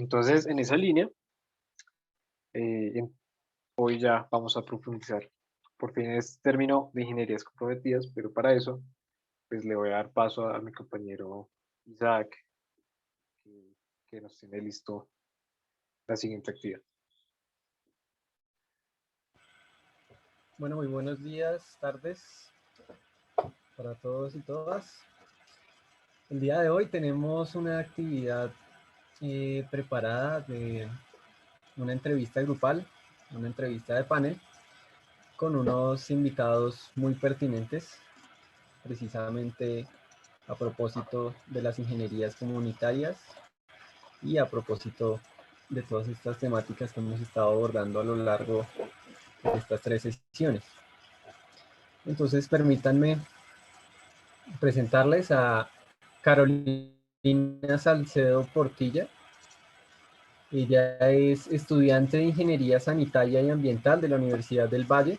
Entonces, en esa línea, hoy ya vamos a profundizar. Por fin es término de ingenierías comprometidas, pero para eso, pues le voy a dar paso a mi compañero Isaac, que, que nos tiene listo la siguiente actividad. Bueno, muy buenos días, tardes para todos y todas. El día de hoy tenemos una actividad preparada de una entrevista grupal, una entrevista de panel, con unos invitados muy pertinentes, precisamente a propósito de las ingenierías comunitarias y a propósito de todas estas temáticas que hemos estado abordando a lo largo de estas 3 sesiones. Entonces, permítanme presentarles a Carolina Salcedo Portilla. Ella es estudiante de Ingeniería Sanitaria y Ambiental de la Universidad del Valle.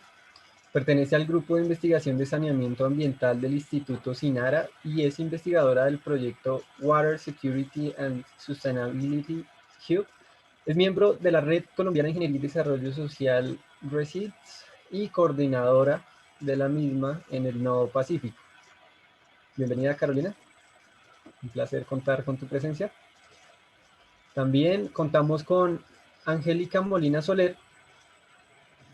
Pertenece al Grupo de Investigación de Saneamiento Ambiental del Instituto SINARA y es investigadora del proyecto Water Security and Sustainability Hub. Es miembro de la Red Colombiana de Ingeniería y Desarrollo Social RESIDS y coordinadora de la misma en el Nodo Pacífico. Bienvenida, Carolina. Un placer contar con tu presencia. También contamos con Angélica Molina Soler.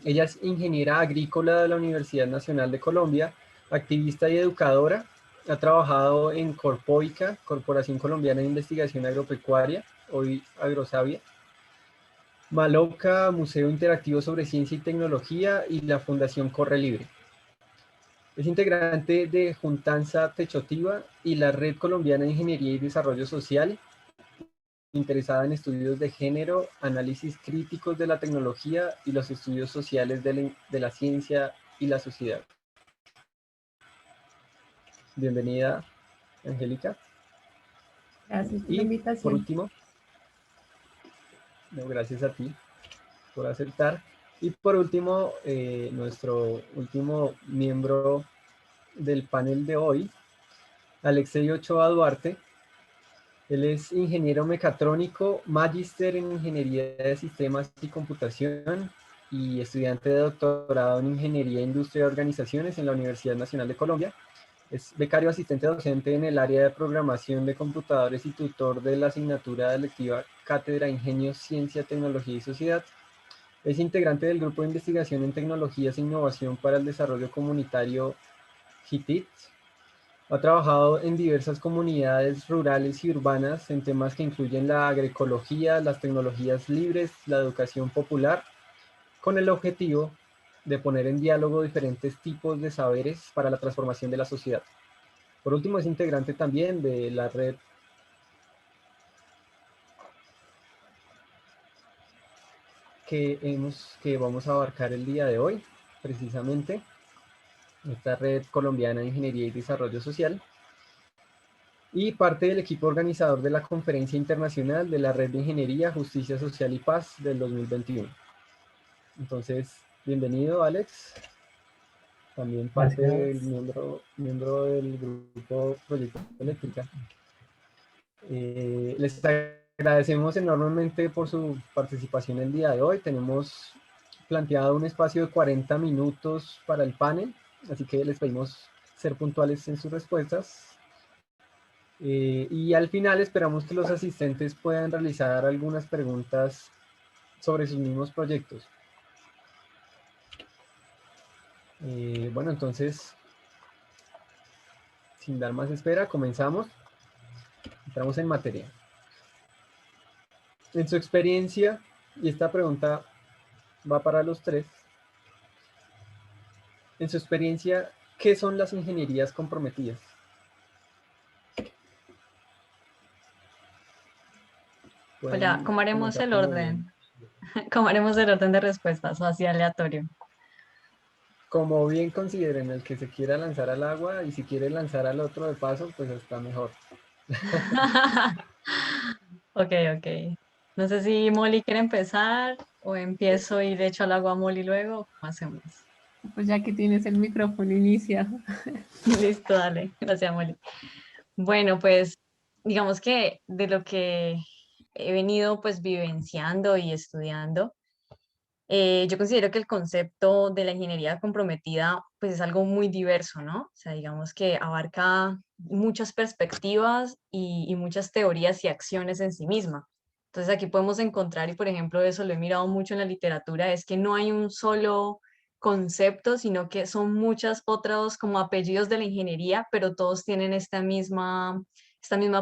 Ella es ingeniera agrícola de la Universidad Nacional de Colombia, activista y educadora. Ha trabajado en Corpoica, Corporación Colombiana de Investigación Agropecuaria, hoy Agrosavia, Maloca, Museo Interactivo sobre Ciencia y Tecnología y la Fundación Corre Libre. Es integrante de Juntanza Techotiva y la Red Colombiana de Ingeniería y Desarrollo Social, interesada en estudios de género, análisis críticos de la tecnología y los estudios sociales de la ciencia y la sociedad. Bienvenida, Angélica. Gracias por la invitación. Por último, gracias a ti por aceptar. Y por último, nuestro último miembro del panel de hoy, Alexei Ochoa Duarte. Él es ingeniero mecatrónico, magíster en Ingeniería de Sistemas y Computación y estudiante de doctorado en Ingeniería, Industria y Organizaciones en la Universidad Nacional de Colombia. Es becario asistente docente en el área de programación de computadores y tutor de la asignatura electiva Cátedra Ingenios, Ciencia, Tecnología y Sociedad. Es integrante del Grupo de Investigación en Tecnologías e Innovación para el Desarrollo Comunitario GITIT. Ha trabajado en diversas comunidades rurales y urbanas en temas que incluyen la agroecología, las tecnologías libres, la educación popular, con el objetivo de poner en diálogo diferentes tipos de saberes para la transformación de la sociedad. Por último, es integrante también de la red que vamos a abarcar el día de hoy, precisamente, esta Red Colombiana de Ingeniería y Desarrollo Social, y parte del equipo organizador de la Conferencia Internacional de la Red de Ingeniería, Justicia Social y Paz del 2021. Entonces, bienvenido, Alex. También parte del miembro del grupo Proyecto Eléctrica. Les agradecemos enormemente por su participación el día de hoy. Tenemos planteado un espacio de 40 minutos para el panel, así que les pedimos ser puntuales en sus respuestas. Y al final esperamos que los asistentes puedan realizar algunas preguntas sobre sus mismos proyectos. Bueno, entonces, sin dar más espera, comenzamos. Entramos en materia. En su experiencia, y esta pregunta va para los tres, en su experiencia, ¿qué son las ingenierías comprometidas? Hola, ¿cómo haremos el orden? ¿Cómo haremos el orden de respuestas o así aleatorio? Como bien consideren, el que se quiera lanzar al agua y si quiere lanzar al otro de paso, pues está mejor. Ok. No sé si Molly quiere empezar o empiezo y le echo al agua a Molly luego. ¿Cómo hacemos? Pues ya que tienes el micrófono, inicia. Listo, dale. Gracias, Molly. Bueno, pues digamos que de lo que he venido pues vivenciando y estudiando, yo considero que el concepto de la ingeniería comprometida pues es algo muy diverso, ¿no? O sea, digamos que abarca muchas perspectivas y muchas teorías y acciones en sí misma. Entonces aquí podemos encontrar, y por ejemplo eso lo he mirado mucho en la literatura, es que no hay un solo concepto, sino que son muchas otros como apellidos de la ingeniería, pero todos tienen esta misma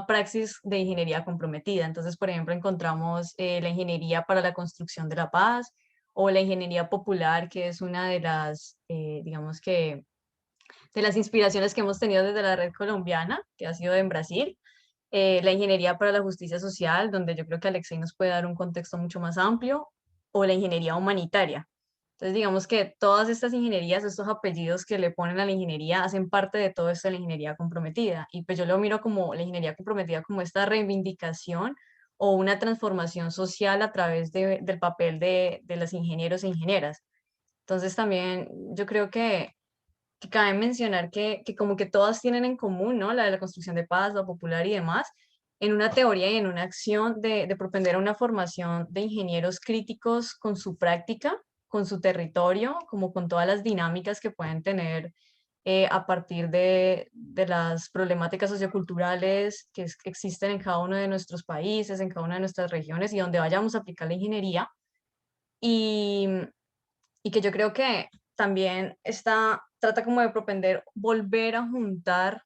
praxis de ingeniería comprometida. Entonces, por ejemplo, encontramos la ingeniería para la construcción de la paz, o la ingeniería popular, que es una de las, digamos que, de las inspiraciones que hemos tenido desde la red colombiana, que ha sido en Brasil, la ingeniería para la justicia social, donde yo creo que Alexei nos puede dar un contexto mucho más amplio, o la ingeniería humanitaria. Entonces, digamos que todas estas ingenierías, estos apellidos que le ponen a la ingeniería, hacen parte de todo esto de la ingeniería comprometida. Y pues yo lo miro como la ingeniería comprometida, como esta reivindicación o una transformación social a través del papel de los ingenieros e ingenieras. Entonces, también yo creo que cabe mencionar que como que todas tienen en común, ¿no? La de la construcción de paz, la popular y demás, en una teoría y en una acción de propender a una formación de ingenieros críticos con su práctica, con su territorio, como con todas las dinámicas que pueden tener a partir de las problemáticas socioculturales que existen en cada uno de nuestros países, en cada una de nuestras regiones y donde vayamos a aplicar la ingeniería. Y, y que yo creo que también trata como de propender volver a juntar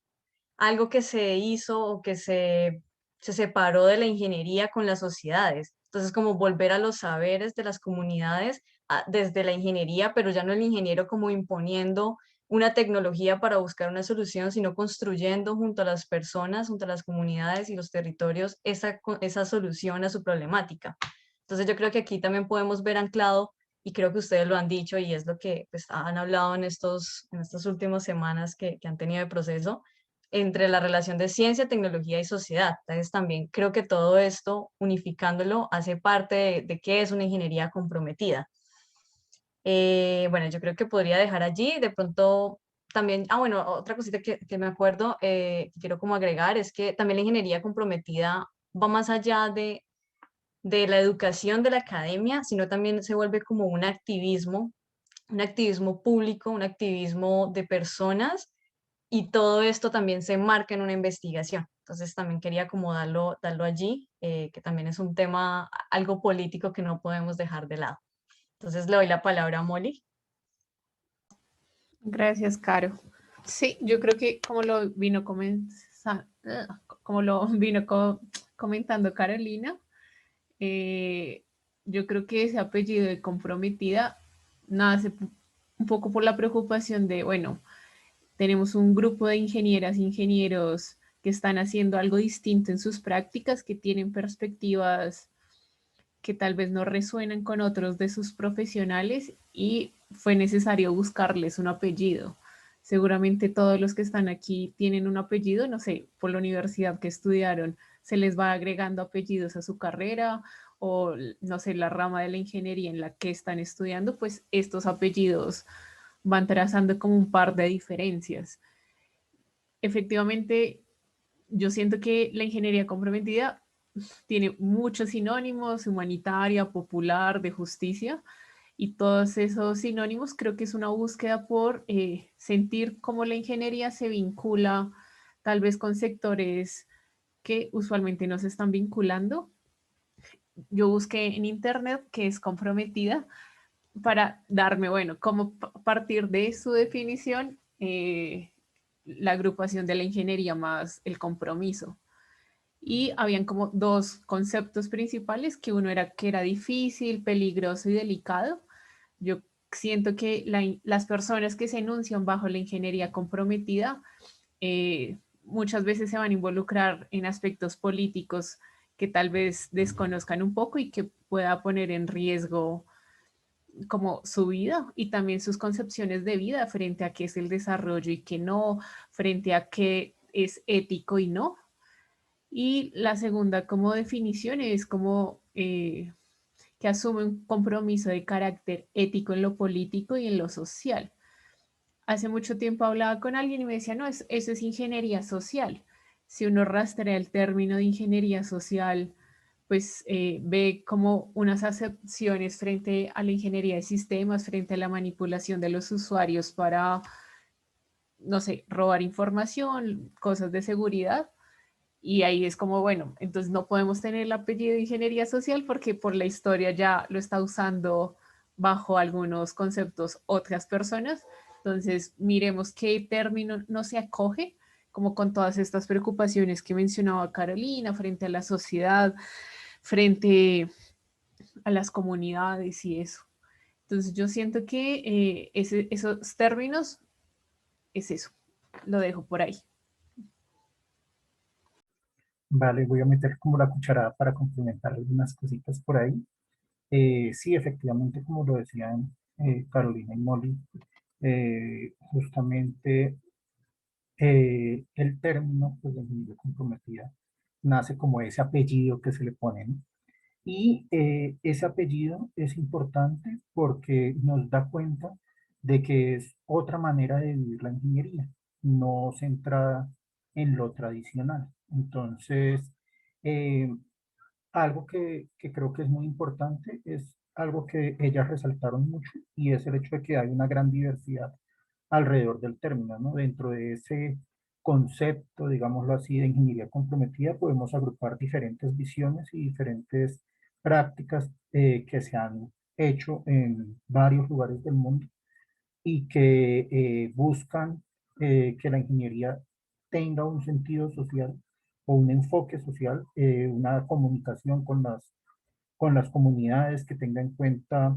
algo que se hizo o que se separó de la ingeniería con las sociedades. Entonces, como volver a los saberes de las comunidades desde la ingeniería, pero ya no el ingeniero como imponiendo una tecnología para buscar una solución, sino construyendo junto a las personas, junto a las comunidades y los territorios esa solución a su problemática. Entonces, yo creo que aquí también podemos ver anclado, y creo que ustedes lo han dicho y es lo que pues, han hablado en estas últimas semanas que han tenido de proceso, entre la relación de ciencia, tecnología y sociedad. Entonces también creo que todo esto, unificándolo, hace parte de qué es una ingeniería comprometida. Bueno, yo creo que podría dejar allí. De pronto también, bueno, otra cosita que me acuerdo, que quiero como agregar, es que también la ingeniería comprometida va más allá de la educación de la academia, sino también se vuelve como un activismo público, un activismo de personas, y todo esto también se marca en una investigación. Entonces también quería como darlo allí, que también es un tema algo político que no podemos dejar de lado. Entonces le doy la palabra a Molly. Gracias, Caro. Sí, yo creo que como lo vino comentando Carolina, yo creo que ese apellido de comprometida nace un poco por la preocupación de, bueno, tenemos un grupo de ingenieras e ingenieros que están haciendo algo distinto en sus prácticas, que tienen perspectivas que tal vez no resuenan con otros de sus profesionales y fue necesario buscarles un apellido. Seguramente todos los que están aquí tienen un apellido, no sé, por la universidad que estudiaron, se les va agregando apellidos a su carrera o, no sé, la rama de la ingeniería en la que están estudiando, pues estos apellidos van trazando como un par de diferencias. Efectivamente, yo siento que la ingeniería comprometida tiene muchos sinónimos: humanitaria, popular, de justicia, y todos esos sinónimos creo que es una búsqueda por sentir cómo la ingeniería se vincula tal vez con sectores que usualmente no se están vinculando. Yo busqué en internet qué es comprometida para darme, bueno, como partir de su definición, la agrupación de la ingeniería más el compromiso. Y habían como dos conceptos principales, que uno era que era difícil, peligroso y delicado. Yo siento que las personas que se enuncian bajo la ingeniería comprometida muchas veces se van a involucrar en aspectos políticos que tal vez desconozcan un poco y que pueda poner en riesgo como su vida y también sus concepciones de vida frente a qué es el desarrollo y qué no, frente a qué es ético y no. Y la segunda como definición es como que asume un compromiso de carácter ético en lo político y en lo social. Hace mucho tiempo hablaba con alguien y me decía, no, eso es ingeniería social. Si uno rastrea el término de ingeniería social, pues ve como unas acepciones frente a la ingeniería de sistemas, frente a la manipulación de los usuarios para, no sé, robar información, cosas de seguridad. Y ahí es como, bueno, entonces no podemos tener el apellido de ingeniería social porque por la historia ya lo está usando bajo algunos conceptos otras personas. Entonces, miremos qué término no se acoge, como con todas estas preocupaciones que mencionaba Carolina, frente a la sociedad, frente a las comunidades y eso. Entonces, yo siento que esos términos es eso. Lo dejo por ahí. Vale, voy a meter como la cucharada para complementar algunas cositas por ahí. Sí, efectivamente, como lo decían Carolina y Molly, justamente el término pues, de ingeniería comprometida nace como ese apellido que se le pone, ¿no? Y ese apellido es importante porque nos da cuenta de que es otra manera de vivir la ingeniería, no centrada en lo tradicional. Entonces, eh, algo que creo que es muy importante es algo que ellas resaltaron mucho y es el hecho de que hay una gran diversidad alrededor del término, ¿no? Dentro de ese concepto, digámoslo así, de ingeniería comprometida, podemos agrupar diferentes visiones y diferentes prácticas que se han hecho en varios lugares del mundo y que buscan que la ingeniería tenga un sentido social o un enfoque social, una comunicación con las comunidades que tenga en cuenta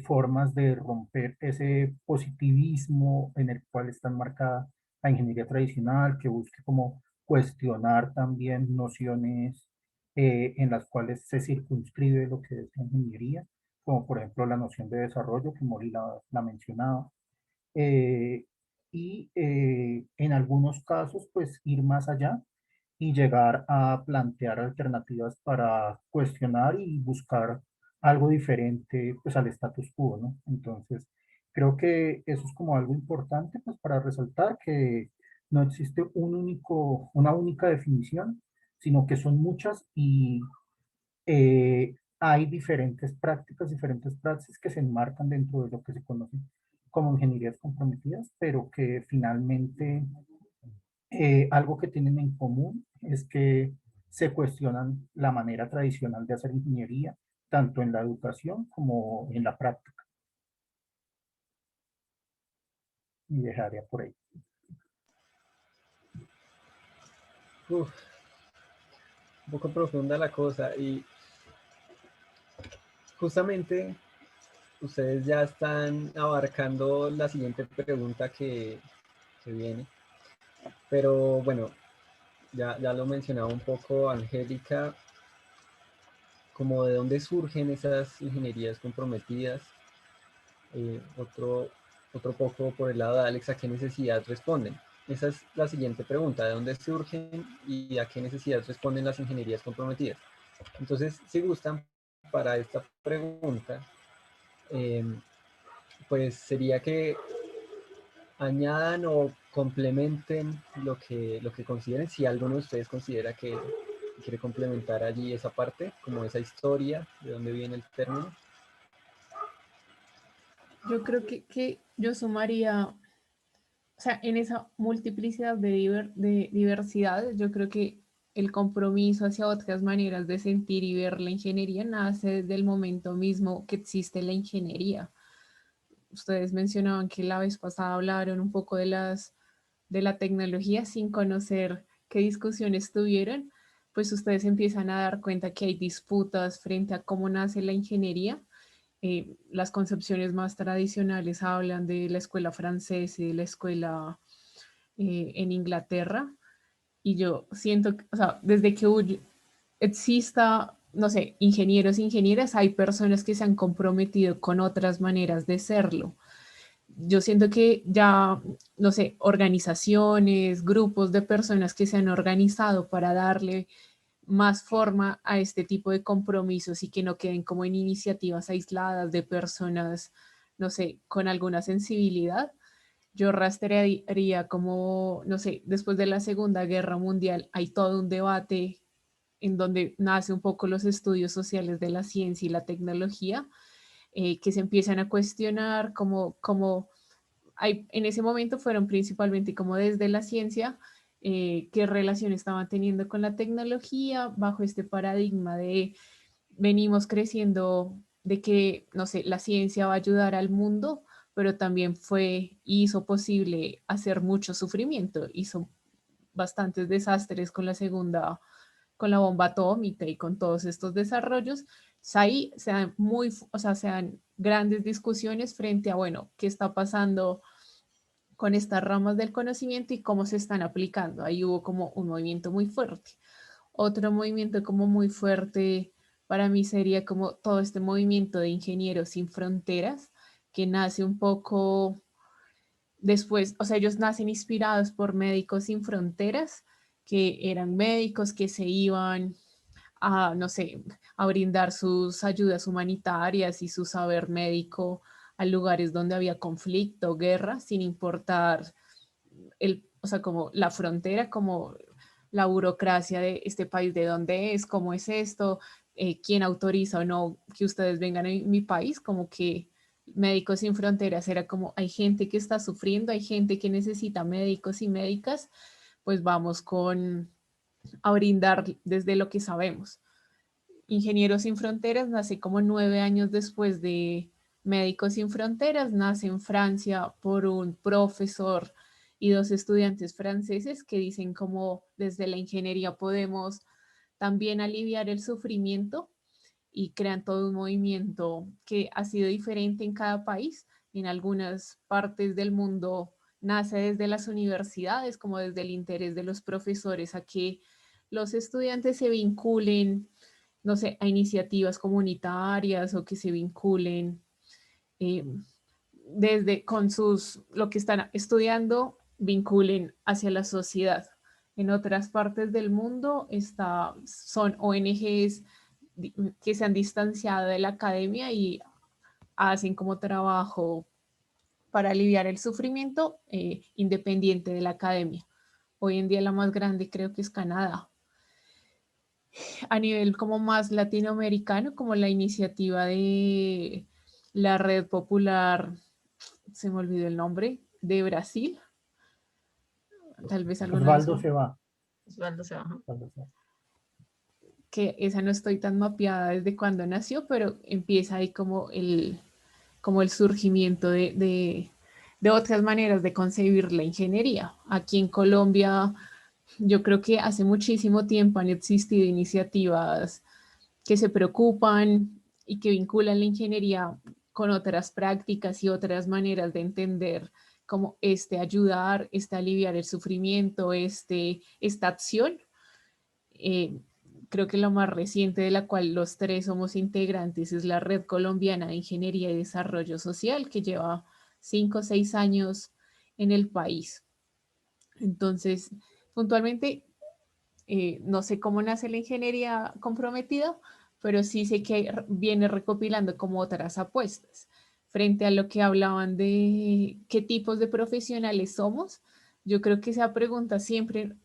formas de romper ese positivismo en el cual está enmarcada la ingeniería tradicional, que busque como cuestionar también nociones en las cuales se circunscribe lo que es la ingeniería, como por ejemplo la noción de desarrollo, que Mori la mencionaba, eh, y en algunos casos pues ir más allá y llegar a plantear alternativas para cuestionar y buscar algo diferente pues al status quo, ¿no? Entonces, creo que eso es como algo importante pues para resaltar que no existe una única definición, sino que son muchas y hay diferentes praxis que se enmarcan dentro de lo que se conoce como ingenierías comprometidas, pero que finalmente algo que tienen en común es que se cuestionan la manera tradicional de hacer ingeniería, tanto en la educación como en la práctica. Y dejaría por ahí. Uf, un poco profunda la cosa y justamente ustedes ya están abarcando la siguiente pregunta que viene. Pero bueno, ya lo mencionaba un poco Angélica, como de dónde surgen esas ingenierías comprometidas. Otro poco por el lado de Alex, ¿a qué necesidad responden? Esa es la siguiente pregunta, ¿de dónde surgen y a qué necesidad responden las ingenierías comprometidas? Entonces, si gustan, para esta pregunta, pues sería que añadan o complementen lo que consideren, si alguno de ustedes considera que quiere complementar allí esa parte, como esa historia, de dónde viene el término. Yo creo que yo sumaría, o sea, en esa multiplicidad de diversidades, yo creo que el compromiso hacia otras maneras de sentir y ver la ingeniería nace desde el momento mismo que existe la ingeniería. Ustedes mencionaban que la vez pasada hablaron un poco de la tecnología sin conocer qué discusiones tuvieron, pues ustedes empiezan a dar cuenta que hay disputas frente a cómo nace la ingeniería. Las concepciones más tradicionales hablan de la escuela francesa y de la escuela en Inglaterra. Y yo siento, o sea, desde que exista, no sé, ingenieros e ingenieras, hay personas que se han comprometido con otras maneras de serlo. Yo siento que ya, no sé, organizaciones, grupos de personas que se han organizado para darle más forma a este tipo de compromisos y que no queden como en iniciativas aisladas de personas, no sé, con alguna sensibilidad. Yo rastrearía como, no sé, después de la Segunda Guerra Mundial hay todo un debate en donde nace un poco los estudios sociales de la ciencia y la tecnología, que se empiezan a cuestionar cómo en ese momento fueron principalmente como desde la ciencia, qué relación estaban teniendo con la tecnología bajo este paradigma de venimos creciendo, de que, no sé, la ciencia va a ayudar al mundo, pero también hizo posible hacer mucho sufrimiento, hizo bastantes desastres con la bomba atómica y con todos estos desarrollos. Ahí se dan grandes discusiones frente a, bueno, qué está pasando con estas ramas del conocimiento y cómo se están aplicando. Ahí hubo como un movimiento muy fuerte. Otro movimiento como muy fuerte para mí sería como todo este movimiento de ingenieros sin fronteras, que nace un poco después, o sea, ellos nacen inspirados por Médicos Sin Fronteras, que eran médicos que se iban a, no sé, a brindar sus ayudas humanitarias y su saber médico a lugares donde había conflicto, guerra, sin importar o sea, como la frontera, como la burocracia de este país, de dónde es, cómo es esto, quién autoriza o no que ustedes vengan a mi país, como que Médicos Sin Fronteras era como, hay gente que está sufriendo, hay gente que necesita médicos y médicas, pues vamos a brindar desde lo que sabemos. Ingenieros Sin Fronteras nace como 9 años después de Médicos Sin Fronteras, nace en Francia por un profesor y 2 estudiantes franceses que dicen como desde la ingeniería podemos también aliviar el sufrimiento, y crean todo un movimiento que ha sido diferente en cada país. En algunas partes del mundo nace desde las universidades, como desde el interés de los profesores a que los estudiantes se vinculen, no sé, a iniciativas comunitarias o que se vinculen eh, desde con lo que están estudiando, vinculen hacia la sociedad. En otras partes del mundo son ONGs que se han distanciado de la academia y hacen como trabajo para aliviar el sufrimiento independiente de la academia. Hoy en día la más grande creo que es Canadá. A nivel como más latinoamericano, como la iniciativa de la Red Popular, se me olvidó el nombre, de Brasil. Tal vez alguna vez. Osvaldo se va. Osvaldo se baja. Osvaldo se va. Que esa no estoy tan mapeada desde cuando nació, pero empieza ahí como el surgimiento de otras maneras de concebir la ingeniería. Aquí en Colombia, yo creo que hace muchísimo tiempo han existido iniciativas que se preocupan y que vinculan la ingeniería con otras prácticas y otras maneras de entender como ayudar, aliviar el sufrimiento, esta acción. Eh, Creo que lo más reciente de la cual los tres somos integrantes es la Red Colombiana de Ingeniería y Desarrollo Social, que lleva 5 o 6 años en el país. Entonces, puntualmente, no sé cómo nace la ingeniería comprometida, pero sí sé que viene recopilando como otras apuestas. Frente a lo que hablaban de qué tipos de profesionales somos, yo creo que esa pregunta siempre,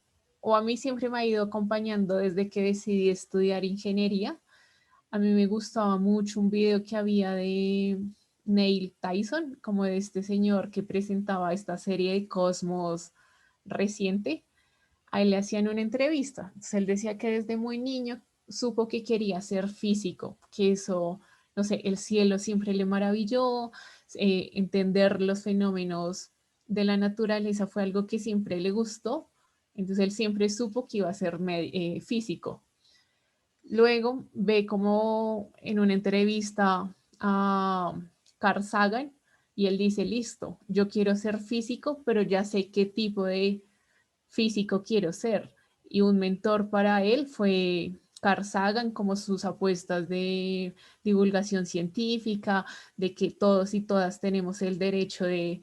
o a mí siempre me ha ido acompañando desde que decidí estudiar ingeniería. A mí me gustaba mucho un video que había de Neil Tyson, como de este señor que presentaba esta serie de Cosmos reciente. A él le hacían una entrevista. Entonces él decía que desde muy niño supo que quería ser físico, que eso, no sé, el cielo siempre le maravilló, entender los fenómenos de la naturaleza fue algo que siempre le gustó. Entonces él siempre supo que iba a ser físico. Luego ve como en una entrevista a Carl Sagan y él dice, listo, yo quiero ser físico, pero ya sé qué tipo de físico quiero ser. Y un mentor para él fue Carl Sagan, como sus apuestas de divulgación científica, de que todos y todas tenemos el derecho de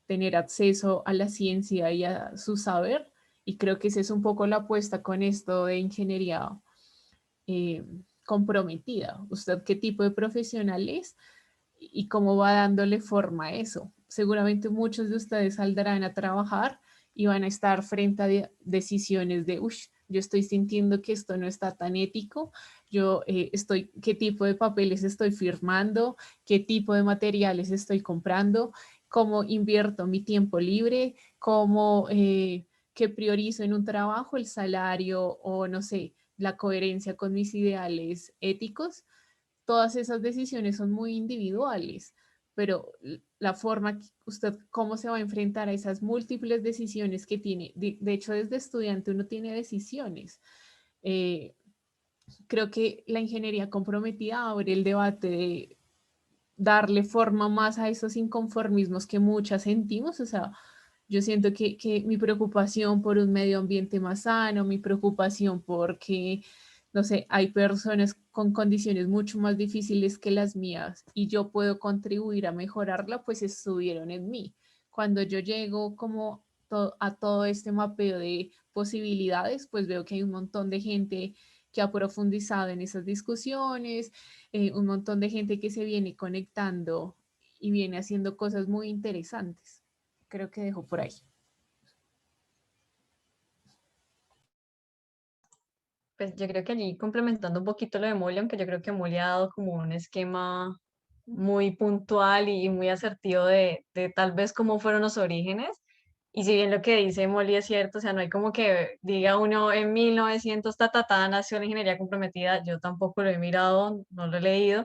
tener acceso a la ciencia y a su saber. Y creo que esa es un poco la apuesta con esto de ingeniería eh, comprometida. ¿Usted qué tipo de profesional es y cómo va dándole forma a eso? Seguramente muchos de ustedes saldrán a trabajar y van a estar frente a decisiones de, yo estoy sintiendo que esto no está tan ético, qué tipo de papeles estoy firmando, qué tipo de materiales estoy comprando, cómo invierto mi tiempo libre, qué priorizo en un trabajo, el salario o no sé, la coherencia con mis ideales éticos. Todas esas decisiones son muy individuales, pero la forma que usted, cómo se va a enfrentar a esas múltiples decisiones que tiene, de hecho desde estudiante uno tiene decisiones. Eh, Creo que la ingeniería comprometida abre el debate de darle forma más a esos inconformismos que muchas sentimos, o sea, yo siento que mi preocupación por un medio ambiente más sano, mi preocupación porque, no sé, hay personas con condiciones mucho más difíciles que las mías y yo puedo contribuir a mejorarla, pues estuvieron en mí. Cuando yo llego como a todo este mapeo de posibilidades, pues veo que hay un montón de gente que ha profundizado en esas discusiones, un montón de gente que se viene conectando y viene haciendo cosas muy interesantes. Creo que dejo por ahí. Pues yo creo que allí complementando un poquito lo de Molly, aunque yo creo que Molly ha dado como un esquema muy puntual y muy asertivo de tal vez cómo fueron los orígenes. Y si bien lo que dice Molly es cierto, o sea, no hay como que diga uno en 1900 nació la ingeniería comprometida, yo tampoco lo he mirado, no lo he leído,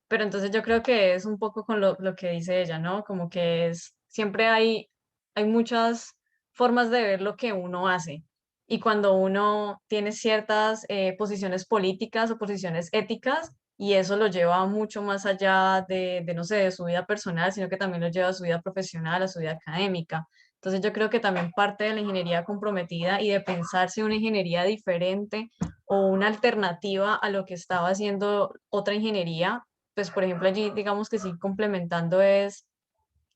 pero entonces yo creo que es un poco con lo que dice ella, ¿no? Como que es, siempre hay muchas formas de ver lo que uno hace. Y cuando uno tiene ciertas posiciones políticas o posiciones éticas, y eso lo lleva mucho más allá no sé, de su vida personal, sino que también lo lleva a su vida profesional, a su vida académica. Entonces yo creo que también parte de la ingeniería comprometida y de pensarse una ingeniería diferente o una alternativa a lo que estaba haciendo otra ingeniería, pues por ejemplo allí digamos que sí complementando es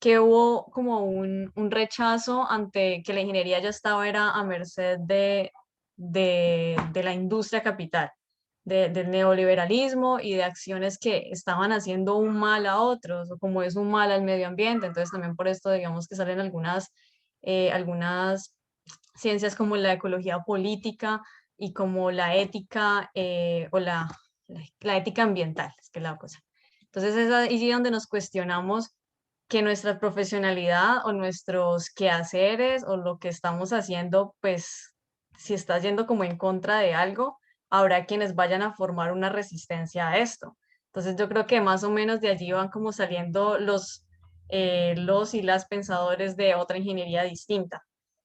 que hubo como un rechazo ante que la ingeniería ya estaba era a merced de la industria capital, del neoliberalismo y de acciones que estaban haciendo un mal a otros, o como es un mal al medio ambiente. Entonces también por esto digamos que salen algunas ciencias como la ecología política y como la ética o la ética ambiental, es que es la cosa. Entonces es ahí donde nos cuestionamos que nuestra profesionalidad o nuestros quehaceres o lo que estamos haciendo, pues si está yendo como en contra de algo, habrá quienes vayan a formar una resistencia a esto. Entonces yo creo que más o menos de allí van como saliendo los y las pensadores de otra ingeniería distinta.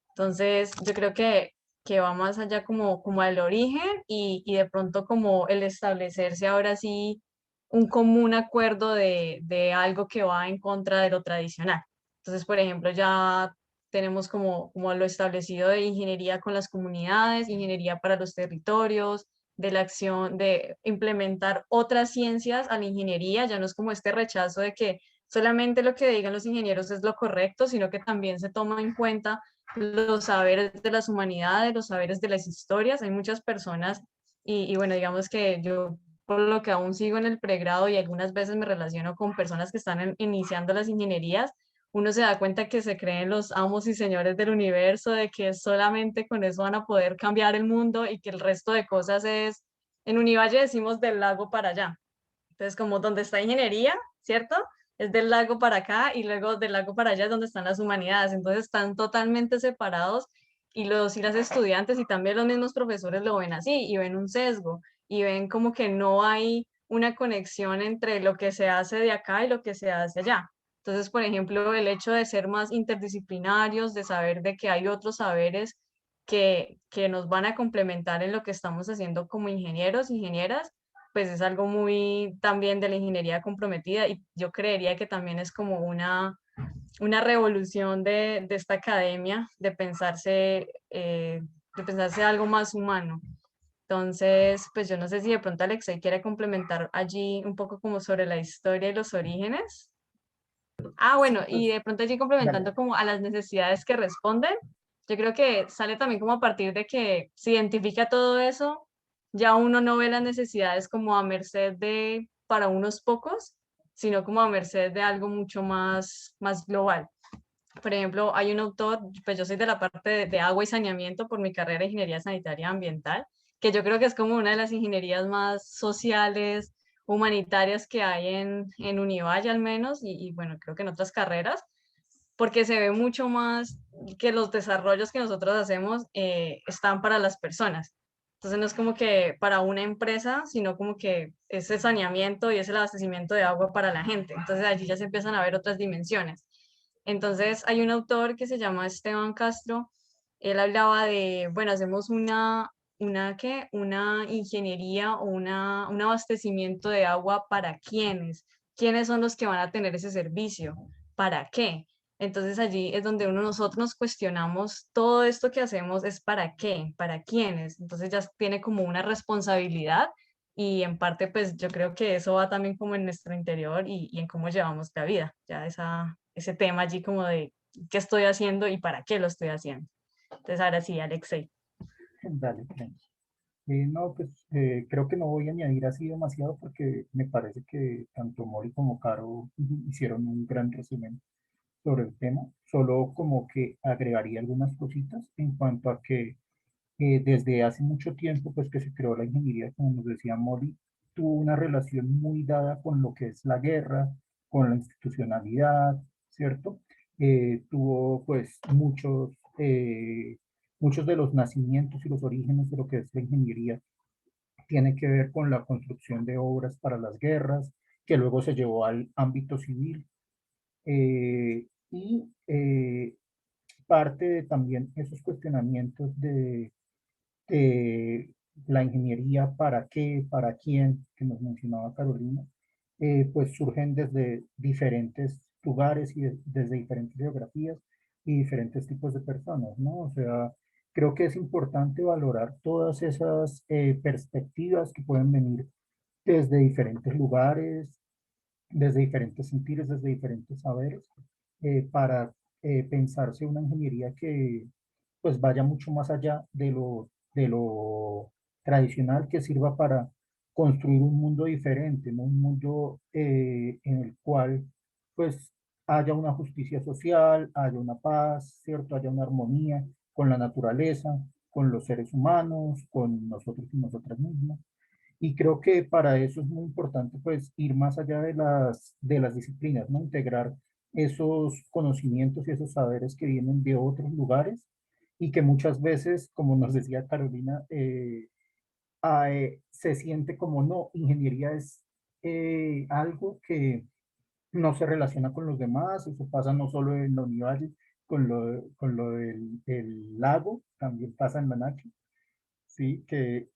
Entonces, yo creo que va más allá como al origen y de pronto como el establecerse ahora sí un común acuerdo de algo que va en contra de lo tradicional. Entonces, por ejemplo, ya tenemos como lo establecido de ingeniería con las comunidades, ingeniería para los territorios, de la acción de implementar otras ciencias a la ingeniería, ya no es como este rechazo de que solamente lo que digan los ingenieros es lo correcto, sino que también se toma en cuenta los saberes de las humanidades, los saberes de las historias. Hay muchas personas y bueno, digamos que yo por lo que aún sigo en el pregrado y algunas veces me relaciono con personas que están iniciando las ingenierías, uno se da cuenta que se creen los amos y señores del universo, de que solamente con eso van a poder cambiar el mundo y que el resto de cosas es, en Univalle decimos del lago para allá. Entonces, como donde está ingeniería, ¿cierto? Es del lago para acá y luego del lago para allá es donde están las humanidades. Entonces están totalmente separados y las estudiantes y también los mismos profesores lo ven así y ven un sesgo y ven como que no hay una conexión entre lo que se hace de acá y lo que se hace allá. Entonces, por ejemplo, el hecho de ser más interdisciplinarios, de saber de que hay otros saberes que nos van a complementar en lo que estamos haciendo como ingenieros, ingenieras, pues es algo muy también de la ingeniería comprometida y yo creería que también es como una revolución de esta academia de pensarse algo más humano. Entonces, pues yo no sé si de pronto Alexei quiere complementar allí un poco como sobre la historia y los orígenes. Ah, bueno, y Pues, de pronto allí dale. complementando como a las necesidades que responden, yo creo que sale también como a partir de que se identifica todo eso, ya uno no ve las necesidades como a merced de para unos pocos, sino como a merced de algo mucho más global. Por ejemplo, hay un autor, pues yo soy de la parte de agua y saneamiento por mi carrera de ingeniería sanitaria ambiental, que yo creo que es como una de las ingenierías más sociales, humanitarias que hay en Univalle al menos, y bueno, creo que en otras carreras, porque se ve mucho más que los desarrollos que nosotros hacemos están para las personas. Entonces no es como que para una empresa, sino como que ese saneamiento y ese abastecimiento de agua para la gente. Entonces allí ya se empiezan a ver otras dimensiones. Entonces hay un autor que se llama Esteban Castro, él hablaba de, bueno, hacemos ¿qué? Una ingeniería o un abastecimiento de agua para quiénes, quiénes son los que van a tener ese servicio, para qué. Entonces allí es donde nosotros nos cuestionamos, todo esto que hacemos es para qué, para quiénes. Entonces ya tiene como una responsabilidad y en parte pues yo creo que eso va también como en nuestro interior y en cómo llevamos la vida, ya ese tema allí como de qué estoy haciendo y para qué lo estoy haciendo. Entonces ahora sí, Alexei. Dale, tranqui. No, pues creo que no voy a añadir así demasiado porque me parece que tanto Mori como Caro hicieron un gran resumen sobre el tema. Solo como que agregaría algunas cositas en cuanto a que desde hace mucho tiempo, pues que se creó la ingeniería, como nos decía Mori, tuvo una relación muy dada con lo que es la guerra, con la institucionalidad, ¿cierto? Tuvo pues muchos de los nacimientos y los orígenes de lo que es la ingeniería tiene que ver con la construcción de obras para las guerras, que luego se llevó al ámbito civil. Y parte de también esos cuestionamientos de la ingeniería, para qué, para quién, que nos mencionaba Carolina, pues surgen desde diferentes lugares y desde diferentes geografías y diferentes tipos de personas, ¿no? O sea, creo que es importante valorar todas esas perspectivas que pueden venir desde diferentes lugares, desde diferentes sentires, desde diferentes saberes, para pensarse una ingeniería que pues vaya mucho más allá de lo tradicional, que sirva para construir un mundo diferente, ¿no? Un mundo en el cual pues haya una justicia social, haya una paz, ¿cierto? Haya una armonía con la naturaleza, con los seres humanos, con nosotros y nosotras mismas. Y creo que para eso es muy importante pues ir más allá de las disciplinas, ¿no? Integrar esos conocimientos y esos saberes que vienen de otros lugares y que muchas veces, como nos decía Carolina, se siente como no, ingeniería es algo que no se relaciona con los demás, eso pasa no solo en la Univalle, con lo del el lago, también pasa en la Nacho, ¿sí? Que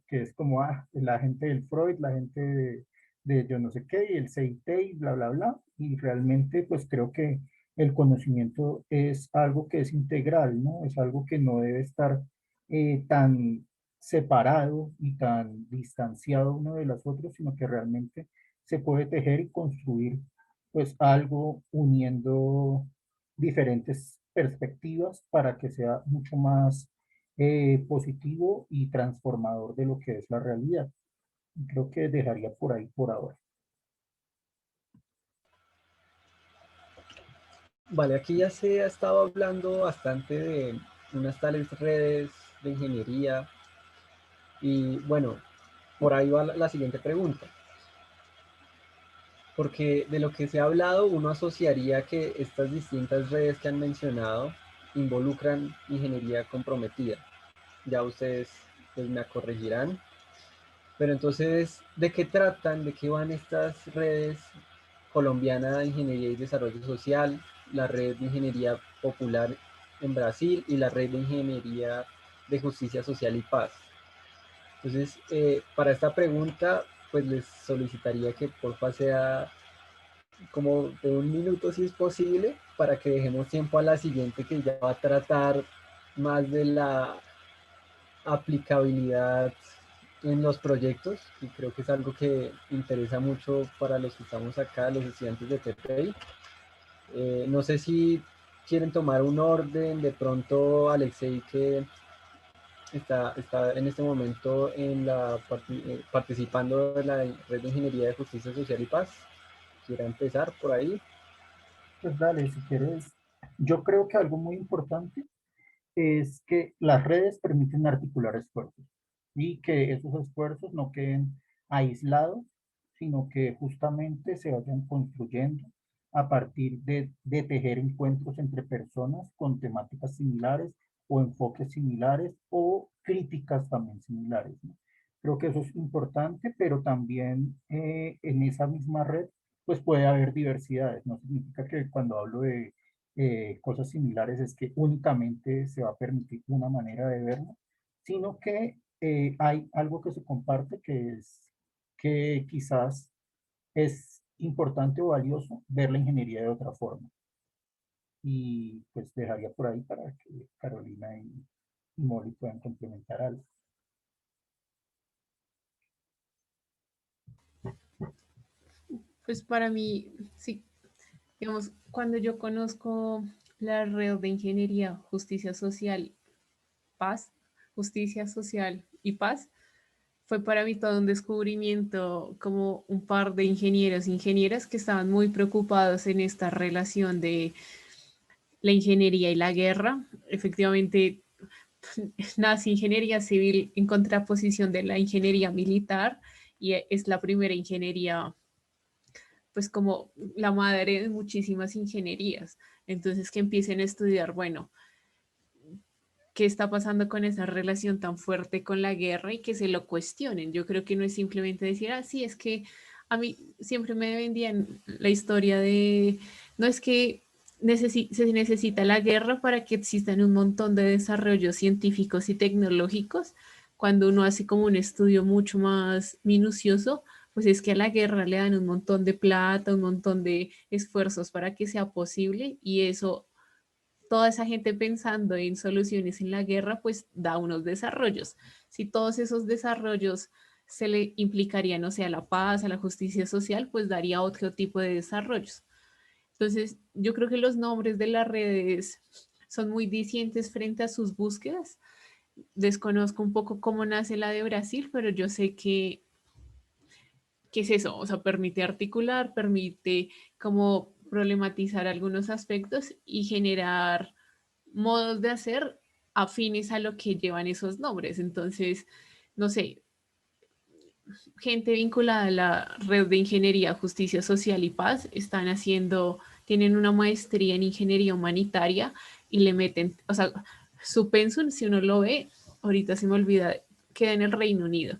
es como la gente del Freud, la gente de yo no sé qué, y el CIT y bla, bla, bla. Y realmente, pues creo que el conocimiento es algo que es integral, ¿no? Es algo que no debe estar tan separado y tan distanciado uno de los otros, sino que realmente se puede tejer y construir, pues, algo uniendo diferentes perspectivas para que sea mucho más positivo y transformador de lo que es la realidad. Creo que dejaría por ahí por ahora. Vale, aquí ya se ha estado hablando bastante de unas tales redes de ingeniería y bueno, por ahí va la siguiente pregunta. Porque de lo que se ha hablado, uno asociaría que estas distintas redes que han mencionado involucran ingeniería comprometida. Ya ustedes pues, me corregirán. Pero entonces, ¿de qué tratan? ¿De qué van estas redes colombiana de Ingeniería y Desarrollo Social, la red de Ingeniería Popular en Brasil y la red de Ingeniería de Justicia Social y Paz? Entonces, para esta pregunta, pues les solicitaría que porfa sea como de un minuto si es posible, para que dejemos tiempo a la siguiente que ya va a tratar más de la aplicabilidad en los proyectos, y creo que es algo que interesa mucho para los que estamos acá, los estudiantes de TPI. No sé si quieren tomar un orden, de pronto Alexei, que está en este momento participando de la Red de Ingeniería de Justicia Social y Paz, quiera empezar por ahí. Pues dale, si quieres, yo creo que algo muy importante es que las redes permiten articular esfuerzos y que esos esfuerzos no queden aislados, sino que justamente se vayan construyendo a partir de tejer encuentros entre personas con temáticas similares o enfoques similares o críticas también similares, ¿no? Creo que eso es importante, pero también en esa misma red pues puede haber diversidades. No significa que cuando hablo de cosas similares es que únicamente se va a permitir una manera de verlo, sino que hay algo que se comparte que es que quizás es importante o valioso ver la ingeniería de otra forma. Y pues dejaría por ahí para que Carolina y Molly puedan complementar algo. Pues para mí, sí, digamos, cuando yo conozco la red de ingeniería, justicia social, paz, justicia social y paz, fue para mí todo un descubrimiento, como un par de ingenieros e ingenieras que estaban muy preocupados en esta relación de la ingeniería y la guerra. Efectivamente, nace ingeniería civil en contraposición de la ingeniería militar y es la primera ingeniería, pues como la madre de muchísimas ingenierías. Entonces que empiecen a estudiar, bueno, qué está pasando con esa relación tan fuerte con la guerra y que se lo cuestionen. Yo creo que no es simplemente decir, ah, sí, es que a mí siempre me vendían la historia de, no es que se necesita la guerra para que existan un montón de desarrollos científicos y tecnológicos. Cuando uno hace como un estudio mucho más minucioso, pues es que a la guerra le dan un montón de plata, un montón de esfuerzos para que sea posible y eso, toda esa gente pensando en soluciones en la guerra, pues da unos desarrollos. Si todos esos desarrollos se le implicarían, o sea, a la paz, a la justicia social, pues daría otro tipo de desarrollos. Entonces, yo creo que los nombres de las redes son muy discientes frente a sus búsquedas. Desconozco un poco cómo nace la de Brasil, pero yo sé que es eso, o sea, permite articular, permite como problematizar algunos aspectos y generar modos de hacer afines a lo que llevan esos nombres. Entonces, no sé, gente vinculada a la red de ingeniería, justicia social y paz están haciendo, tienen una maestría en ingeniería humanitaria y le meten, o sea, su pensum, si uno lo ve, ahorita se me olvida, queda en el Reino Unido.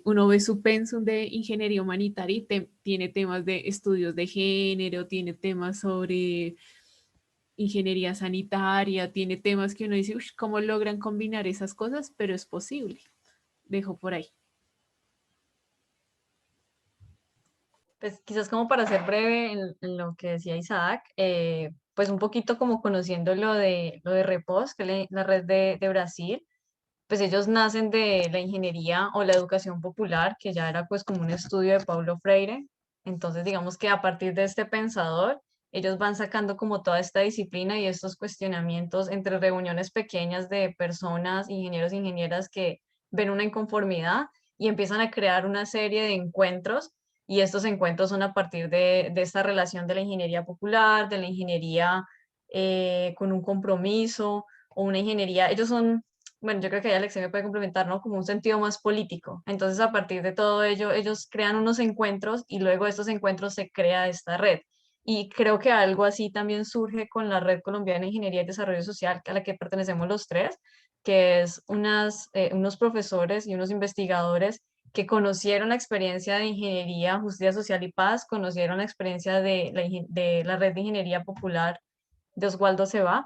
Uno ve su pensum de ingeniería humanitaria y tiene temas de estudios de género, tiene temas sobre ingeniería sanitaria, tiene temas que uno dice, uy, ¿cómo logran combinar esas cosas? Pero es posible. Dejo por ahí. Pues quizás como para ser breve en lo que decía Isaac, pues un poquito como conociendo lo de Repos, que es la red de Brasil, pues ellos nacen de la ingeniería o la educación popular, que ya era pues como un estudio de Paulo Freire. Entonces digamos que a partir de este pensador, ellos van sacando como toda esta disciplina y estos cuestionamientos entre reuniones pequeñas de personas, ingenieros e ingenieras que ven una inconformidad y empiezan a crear una serie de encuentros y estos encuentros son a partir de esta relación de la ingeniería popular, de la ingeniería con un compromiso o una ingeniería, ellos son, bueno, yo creo que ahí Alexei me puede complementar, ¿no? Como un sentido más político. Entonces, a partir de todo ello, ellos crean unos encuentros y luego de estos encuentros se crea esta red. Y creo que algo así también surge con la Red Colombiana de Ingeniería y Desarrollo Social, a la que pertenecemos los tres, que es unos profesores y unos investigadores que conocieron la experiencia de ingeniería, justicia social y paz, conocieron la experiencia de la red de ingeniería popular de Osvaldo se va,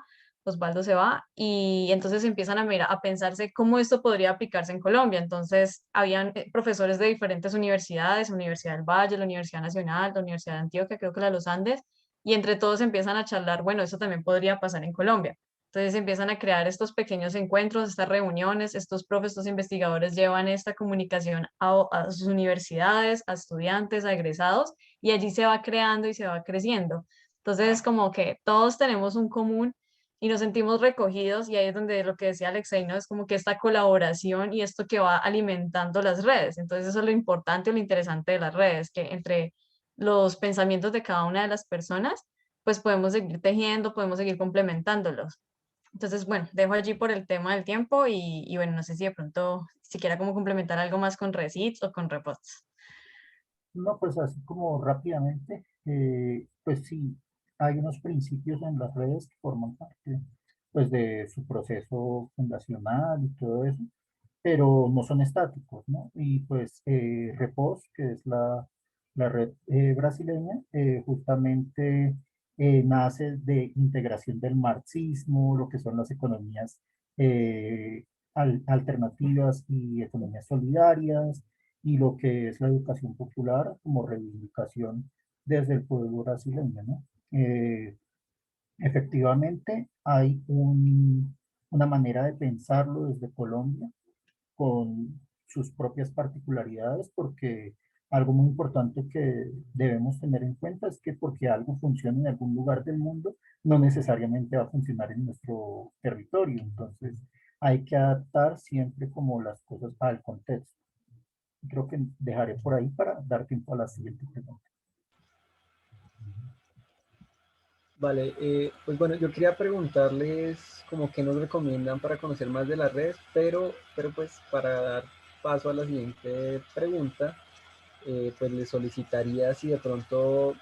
y entonces empiezan a mirar, a pensarse cómo esto podría aplicarse en Colombia. Entonces, habían profesores de diferentes universidades, Universidad del Valle, la Universidad Nacional, la Universidad de Antioquia, creo que la de los Andes, y entre todos empiezan a charlar, bueno, eso también podría pasar en Colombia. Entonces empiezan a crear estos pequeños encuentros, estas reuniones, estos profes, estos investigadores llevan esta comunicación a sus universidades, a estudiantes, a egresados, y allí se va creando y se va creciendo. Entonces es como que todos tenemos un común y nos sentimos recogidos y ahí es donde lo que decía Alexei, ¿no? Es como que esta colaboración y esto que va alimentando las redes. Entonces eso es lo importante o lo interesante de las redes, que entre los pensamientos de cada una de las personas, pues podemos seguir tejiendo, podemos seguir complementándolos. Entonces, bueno, dejo allí por el tema del tiempo y bueno, no sé si de pronto, si quiera como complementar algo más con receipts o con reposts. No, pues así como rápidamente, pues sí, hay unos principios en las redes que forman parte pues de su proceso fundacional y todo eso, pero no son estáticos, ¿no? Y pues Repos, que es la red brasileña, justamente nace de integración del marxismo, lo que son las economías eh, alternativas y economías solidarias, y lo que es la educación popular como reivindicación desde el pueblo brasileño, ¿no? Efectivamente, hay una manera de pensarlo desde Colombia con sus propias particularidades, porque algo muy importante que debemos tener en cuenta es que porque algo funciona en algún lugar del mundo, no necesariamente va a funcionar en nuestro territorio. Entonces, hay que adaptar siempre como las cosas al contexto. Creo que dejaré por ahí para dar tiempo a la siguiente pregunta. Vale, pues bueno, yo quería preguntarles como qué nos recomiendan para conocer más de las redes, pero pues para dar paso a la siguiente pregunta, pues les solicitaría si de pronto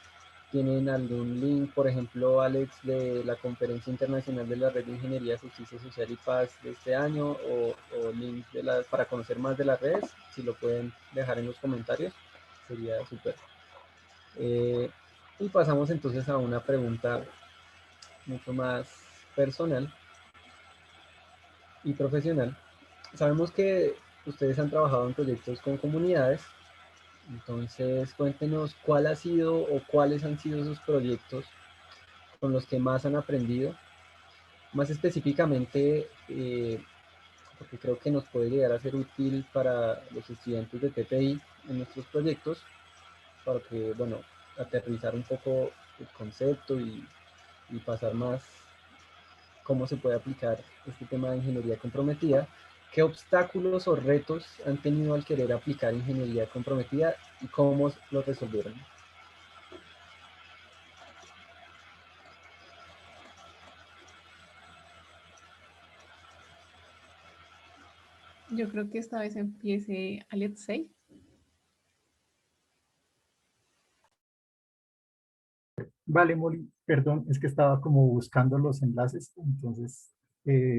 tienen algún link, por ejemplo, Alex, de la Conferencia Internacional de la Red de Ingeniería, Justicia Social y Paz de este año, o links para conocer más de las redes, si lo pueden dejar en los comentarios, sería súper. Y pasamos entonces a una pregunta mucho más personal y profesional. Sabemos que ustedes han trabajado en proyectos con comunidades, entonces cuéntenos cuál ha sido o cuáles han sido esos proyectos con los que más han aprendido, más específicamente, porque creo que nos puede llegar a ser útil para los estudiantes de TPI en nuestros proyectos, para que, bueno, aterrizar un poco el concepto y pasar más cómo se puede aplicar este tema de ingeniería comprometida, qué obstáculos o retos han tenido al querer aplicar ingeniería comprometida y cómo los resolvieron. Yo creo que esta vez empiece Alexei. Vale, Molly, perdón, es que estaba como buscando los enlaces, entonces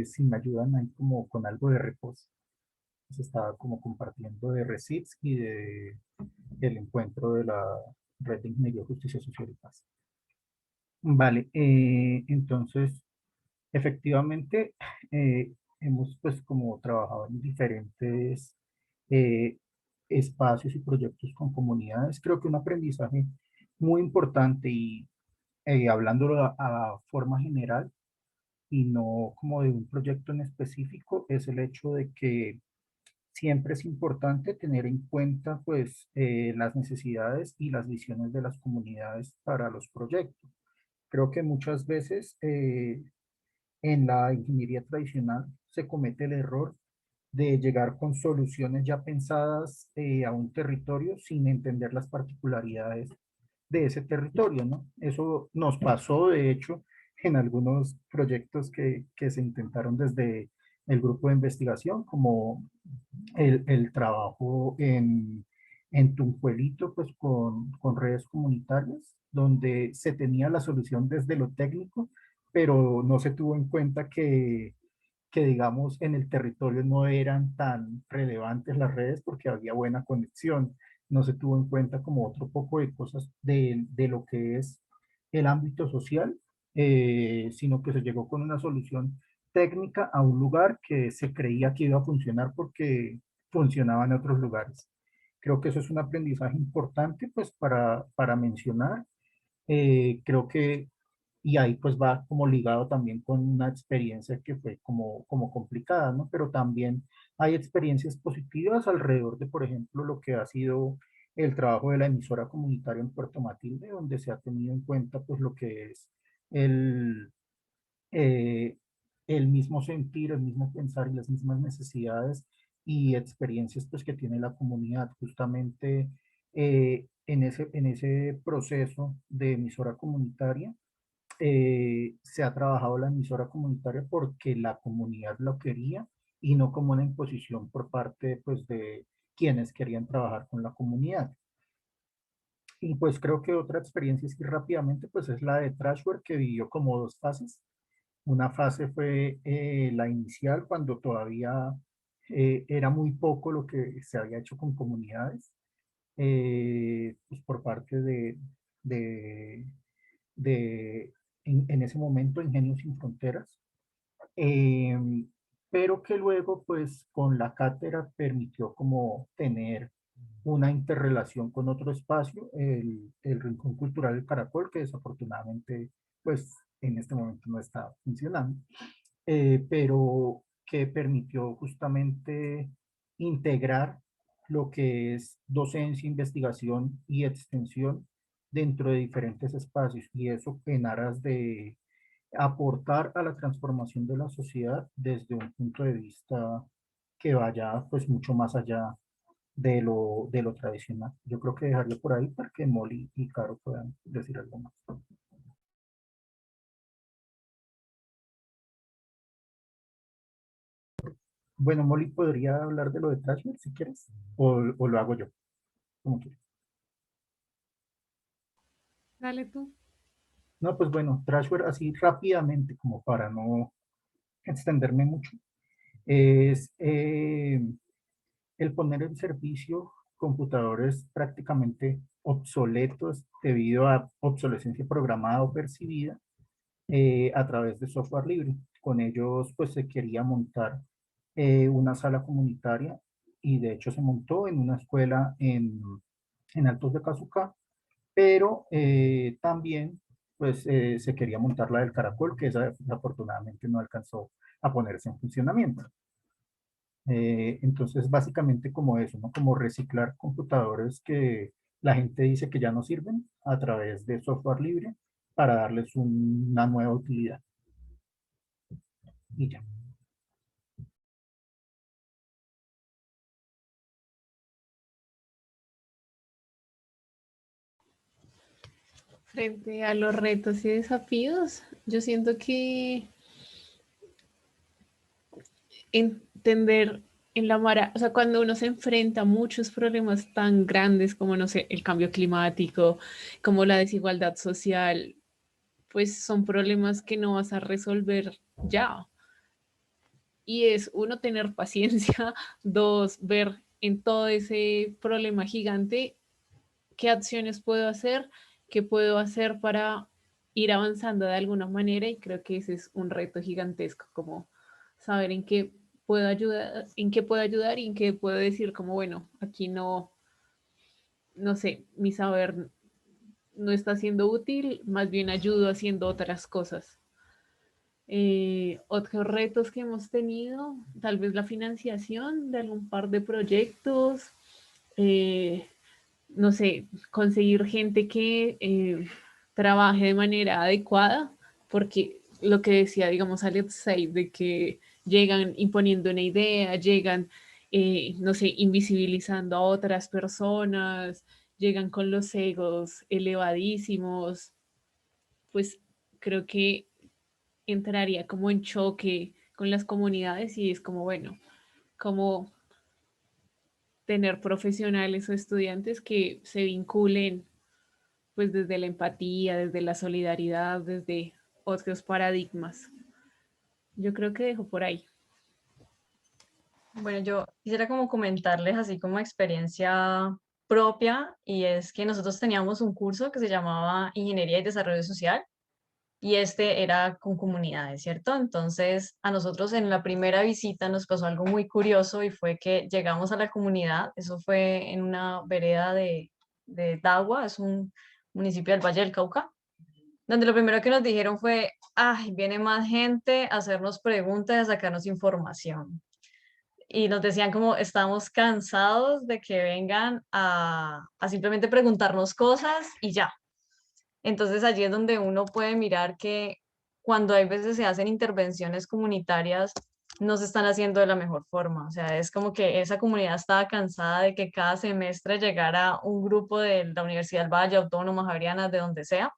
si me ayudan ahí como con algo de reposo. Pues estaba como compartiendo de receipts y de el encuentro de la Red de Ingeniería, Justicia Social y Paz. Vale, entonces, efectivamente, hemos pues como trabajado en diferentes eh, espacios y proyectos con comunidades. Creo que un aprendizaje muy importante y hablándolo a forma general y no como de un proyecto en específico, es el hecho de que siempre es importante tener en cuenta pues las necesidades y las visiones de las comunidades para los proyectos. Creo que muchas veces en la ingeniería tradicional se comete el error de llegar con soluciones ya pensadas a un territorio sin entender las particularidades de ese territorio, ¿no? Eso nos pasó, de hecho, en algunos proyectos que se intentaron desde el grupo de investigación, como el trabajo en Tunjuelito, pues con redes comunitarias, donde se tenía la solución desde lo técnico, pero no se tuvo en cuenta que digamos en el territorio no eran tan relevantes las redes porque había buena conexión. No se tuvo en cuenta como otro poco de cosas de lo que es el ámbito social, sino que se llegó con una solución técnica a un lugar que se creía que iba a funcionar porque funcionaba en otros lugares. Creo que eso es un aprendizaje importante pues para mencionar. Creo que y ahí pues va como ligado también con una experiencia que fue como complicada, ¿no? Pero también hay experiencias positivas alrededor de, por ejemplo, lo que ha sido el trabajo de la emisora comunitaria en Puerto Matilde, donde se ha tenido en cuenta pues lo que es el, eh, el mismo sentir, el mismo pensar y las mismas necesidades y experiencias pues que tiene la comunidad justamente en ese proceso de emisora comunitaria se ha trabajado la emisora comunitaria porque la comunidad lo quería y no como una imposición por parte pues, de quienes querían trabajar con la comunidad. Y pues creo que otra experiencia así rápidamente pues es la de Trashware, que vivió como dos fases. Una fase fue la inicial, cuando todavía era muy poco lo que se había hecho con comunidades, pues por parte de, de en ese momento, Ingenios Sin Fronteras, eh, pero que luego, pues, con la cátedra permitió como tener una interrelación con otro espacio, el Rincón Cultural del Caracol, que desafortunadamente, pues, en este momento no está funcionando, pero que permitió justamente integrar lo que es docencia, investigación y extensión dentro de diferentes espacios, y eso en aras de aportar a la transformación de la sociedad desde un punto de vista que vaya pues mucho más allá de lo tradicional. Yo creo que dejaría por ahí para que Molly y Caro puedan decir algo más. Bueno, Molly podría hablar de lo de Trashware si quieres, o lo hago yo, como quieres. Dale tú. No, pues bueno, Trashware así rápidamente, como para no extenderme mucho, es el poner en servicio computadores prácticamente obsoletos debido a obsolescencia programada o percibida a través de software libre. Con ellos pues se quería montar una sala comunitaria, y de hecho se montó en una escuela en Altos de Cazucá, pero también pues se quería montar la del Caracol, que esa afortunadamente no alcanzó a ponerse en funcionamiento. Entonces, básicamente como eso, ¿no? Como reciclar computadores que la gente dice que ya no sirven a través de software libre para darles una nueva utilidad. Y ya. Frente a los retos y desafíos, yo siento que entender en la mara, o sea, cuando uno se enfrenta a muchos problemas tan grandes como, no sé, el cambio climático, como la desigualdad social, pues son problemas que no vas a resolver ya. Y es uno, tener paciencia, dos, ver en todo ese problema gigante qué acciones puedo hacer, qué puedo hacer para ir avanzando de alguna manera, y creo que ese es un reto gigantesco, como saber en qué puedo ayudar, en qué puedo ayudar y en qué puedo decir como, bueno, aquí no, no sé, mi saber no está siendo útil, más bien ayudo haciendo otras cosas. Otros retos que hemos tenido, tal vez la financiación de algún par de proyectos, eh, no sé, conseguir gente que trabaje de manera adecuada, porque lo que decía, digamos, Alex Said, de que llegan imponiendo una idea, llegan, no sé, invisibilizando a otras personas, llegan con los egos elevadísimos, pues creo que entraría como en choque con las comunidades, y es como, bueno, como tener profesionales o estudiantes que se vinculen pues desde la empatía, desde la solidaridad, desde otros paradigmas. Yo creo que dejo por ahí. Bueno, yo quisiera como comentarles así como experiencia propia, y es que nosotros teníamos un curso que se llamaba Ingeniería y Desarrollo Social, y este era con comunidades, ¿cierto? Entonces, a nosotros en la primera visita nos pasó algo muy curioso, y fue que llegamos a la comunidad. Eso fue en una vereda de Dagua, es un municipio del Valle del Cauca, donde lo primero que nos dijeron fue, ay, viene más gente a hacernos preguntas, a sacarnos información. Y nos decían como, estamos cansados de que vengan a simplemente preguntarnos cosas y ya. Entonces allí es donde uno puede mirar que cuando hay veces se hacen intervenciones comunitarias, no se están haciendo de la mejor forma. O sea, es como que esa comunidad estaba cansada de que cada semestre llegara un grupo de la Universidad del Valle, Autónoma, Javeriana, de donde sea,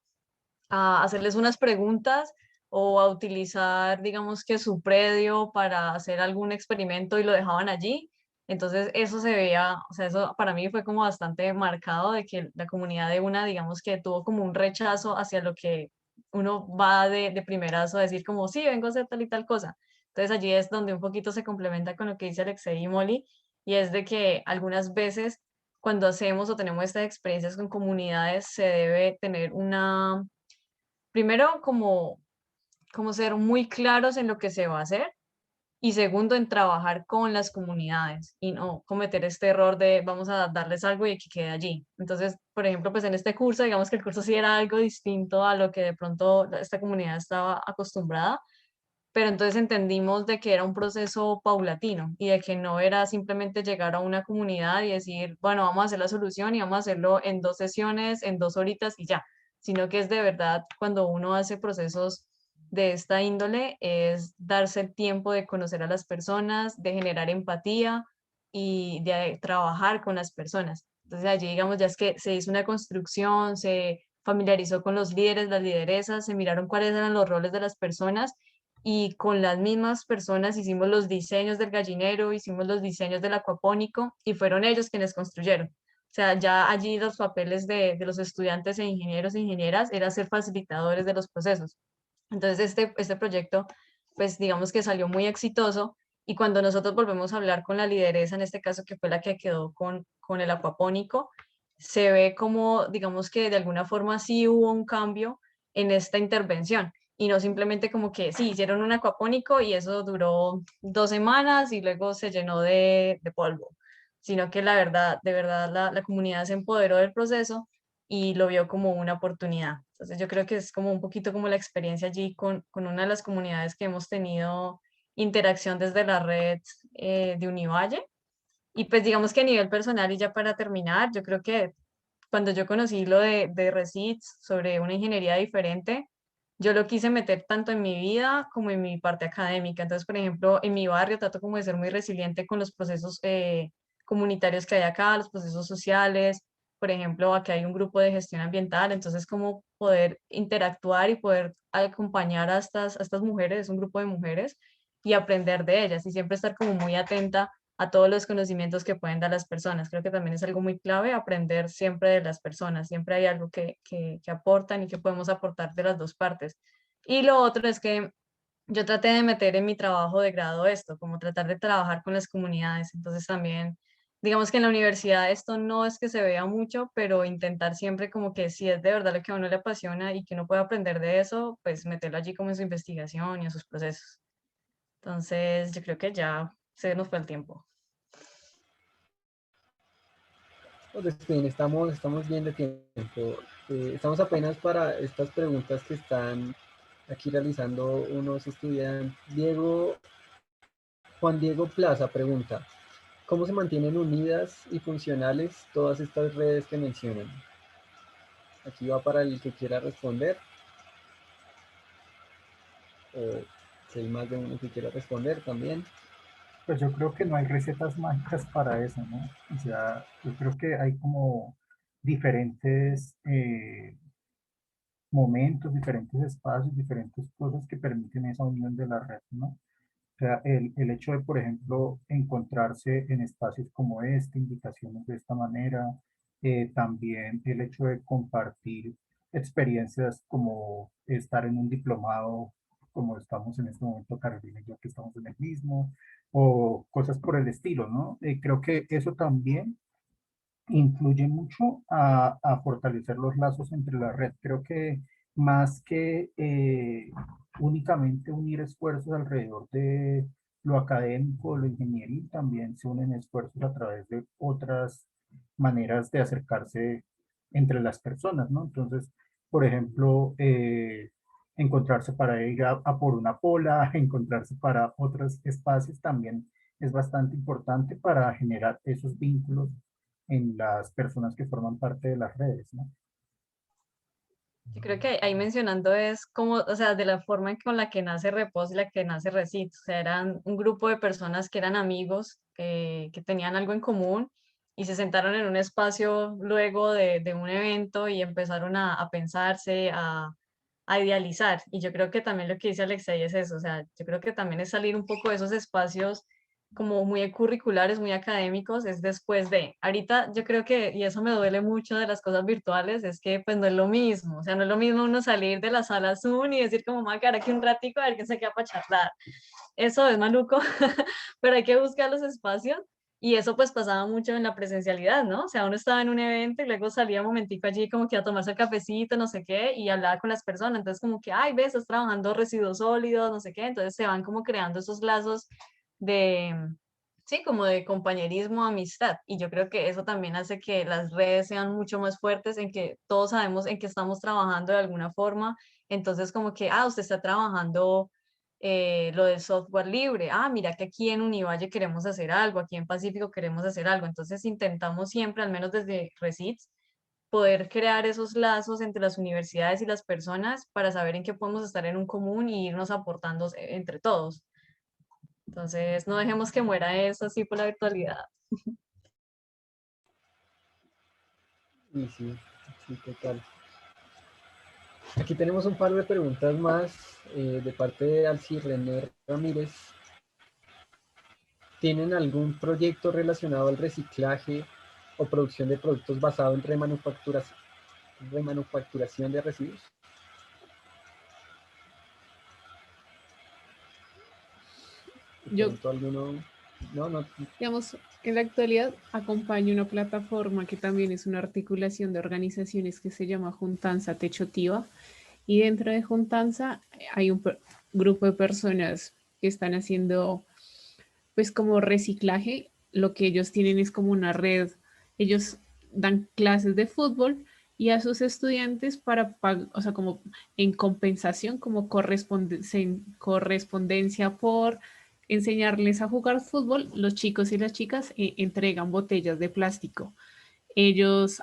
a hacerles unas preguntas o a utilizar, digamos que su predio para hacer algún experimento y lo dejaban allí. Entonces eso se veía, o sea, eso para mí fue como bastante marcado de que la comunidad de una, digamos que tuvo como un rechazo hacia lo que uno va de primerazo a decir como, sí, vengo a hacer tal y tal cosa. Entonces allí es donde un poquito se complementa con lo que dice Alexei y Molly, y es de que algunas veces cuando hacemos o tenemos estas experiencias con comunidades se debe tener una, primero como ser muy claros en lo que se va a hacer y segundo en trabajar con las comunidades y no cometer este error de vamos a darles algo y que quede allí. Entonces, por ejemplo, pues en este curso, digamos que el curso sí era algo distinto a lo que de pronto esta comunidad estaba acostumbrada, pero entonces entendimos de que era un proceso paulatino y de que no era simplemente llegar a una comunidad y decir, bueno, vamos a hacer la solución y vamos a hacerlo en 2 sesiones, en 2 horitas y ya, sino que es de verdad cuando uno hace procesos de esta índole, es darse el tiempo de conocer a las personas, de generar empatía y de trabajar con las personas. Entonces allí, digamos, ya es que se hizo una construcción, se familiarizó con los líderes, las lideresas, se miraron cuáles eran los roles de las personas y con las mismas personas hicimos los diseños del gallinero, hicimos los diseños del acuapónico y fueron ellos quienes construyeron. O sea, ya allí los papeles de los estudiantes e ingenieros e ingenieras era ser facilitadores de los procesos. Entonces, este proyecto, pues digamos que salió muy exitoso y cuando nosotros volvemos a hablar con la lideresa, en este caso que fue la que quedó con el acuapónico, se ve como, digamos que de alguna forma sí hubo un cambio en esta intervención y no simplemente como que sí, hicieron un acuapónico y eso duró 2 semanas y luego se llenó de polvo, sino que la verdad, de verdad, la comunidad se empoderó del proceso y lo vio como una oportunidad. Entonces yo creo que es como un poquito como la experiencia allí con una de las comunidades que hemos tenido interacción desde la red de Univalle. Y pues digamos que a nivel personal y ya para terminar, yo creo que cuando yo conocí lo de Resids sobre una ingeniería diferente, yo lo quise meter tanto en mi vida como en mi parte académica. Entonces, por ejemplo, en mi barrio trato como de ser muy resiliente con los procesos comunitarios que hay acá, los procesos sociales. Por ejemplo, aquí hay un grupo de gestión ambiental, entonces como poder interactuar y poder acompañar a estas mujeres, es un grupo de mujeres, y aprender de ellas y siempre estar como muy atenta a todos los conocimientos que pueden dar las personas. Creo que también es algo muy clave aprender siempre de las personas, siempre hay algo que aportan y que podemos aportar de las dos partes. Y lo otro es que yo traté de meter en mi trabajo de grado esto, como tratar de trabajar con las comunidades. Entonces también, digamos que en la universidad esto no es que se vea mucho, pero intentar siempre como que si es de verdad lo que a uno le apasiona y que uno puede aprender de eso, pues meterlo allí como en su investigación y en sus procesos. Entonces yo creo que ya se nos fue el tiempo. Pues bien, estamos bien de tiempo. Estamos apenas para estas preguntas que están aquí realizando unos estudiantes. Juan Diego Plaza pregunta, ¿cómo se mantienen unidas y funcionales todas estas redes que mencionan? Aquí va para el que quiera responder, o si hay más de uno que quiera responder también. Pues yo creo que no hay recetas mágicas para eso, ¿no? O sea, yo creo que hay como diferentes momentos, diferentes espacios, diferentes cosas que permiten esa unión de la red, ¿no? O sea, el hecho de, por ejemplo, encontrarse en espacios como este, invitaciones de esta manera, también el hecho de compartir experiencias como estar en un diplomado, como estamos en este momento, Carolina y yo, que estamos en el mismo, o cosas por el estilo, ¿no? Creo que eso también influye mucho a fortalecer los lazos entre la red. Creo que más que únicamente unir esfuerzos alrededor de lo académico, lo ingenieril, también se unen esfuerzos a través de otras maneras de acercarse entre las personas, ¿no? Entonces, por ejemplo, encontrarse para ir a por una pola, encontrarse para otros espacios también es bastante importante para generar esos vínculos en las personas que forman parte de las redes, ¿no? Yo creo que ahí mencionando es como, o sea, de la forma con la que nace Repos y la que nace Recit. O sea, eran un grupo de personas que eran amigos, que tenían algo en común y se sentaron en un espacio luego de un evento y empezaron a pensarse, a idealizar. Y yo creo que también lo que dice Alexei es eso, o sea, yo creo que también es salir un poco de esos espacios como muy curriculares, muy académicos, es después de. Ahorita yo creo que, y eso me duele mucho de las cosas virtuales, es que pues no es lo mismo, o sea, no es lo mismo uno salir de la sala Zoom y decir como, ma, cara, aquí un ratico a ver quién se queda para charlar. Eso es maluco, pero hay que buscar los espacios. Y eso pues pasaba mucho en la presencialidad, ¿no? O sea, uno estaba en un evento y luego salía un momentico allí como que a tomarse el cafecito, no sé qué, y hablaba con las personas. Entonces como que, ay, ves, estás trabajando residuos sólidos, no sé qué. Entonces se van como creando esos lazos de, sí, como de compañerismo, amistad. Y yo creo que eso también hace que las redes sean mucho más fuertes, en que todos sabemos en que estamos trabajando de alguna forma. Entonces como que, ah, usted está trabajando lo del software libre. Ah, mira que aquí en Univalle queremos hacer algo, aquí en Pacífico queremos hacer algo. Entonces intentamos siempre, al menos desde Resits, poder crear esos lazos entre las universidades y las personas para saber en qué podemos estar en un común y irnos aportando entre todos. Entonces, no dejemos que muera eso así por la virtualidad. Y sí, sí, total. Aquí tenemos un par de preguntas más de parte de Alci René Ramírez. ¿Tienen algún proyecto relacionado al reciclaje o producción de productos basado en remanufacturación de residuos? De Yo, pronto alguno... No, no. digamos, en la actualidad acompaño una plataforma que también es una articulación de organizaciones que se llama Juntanza Techotiva. Y dentro de Juntanza hay un grupo de personas que están haciendo pues como reciclaje. Lo que ellos tienen es como una red. Ellos dan clases de fútbol y a sus estudiantes para, o sea, como en compensación, como correspondencia por enseñarles a jugar fútbol, los chicos y las chicas entregan botellas de plástico. Ellos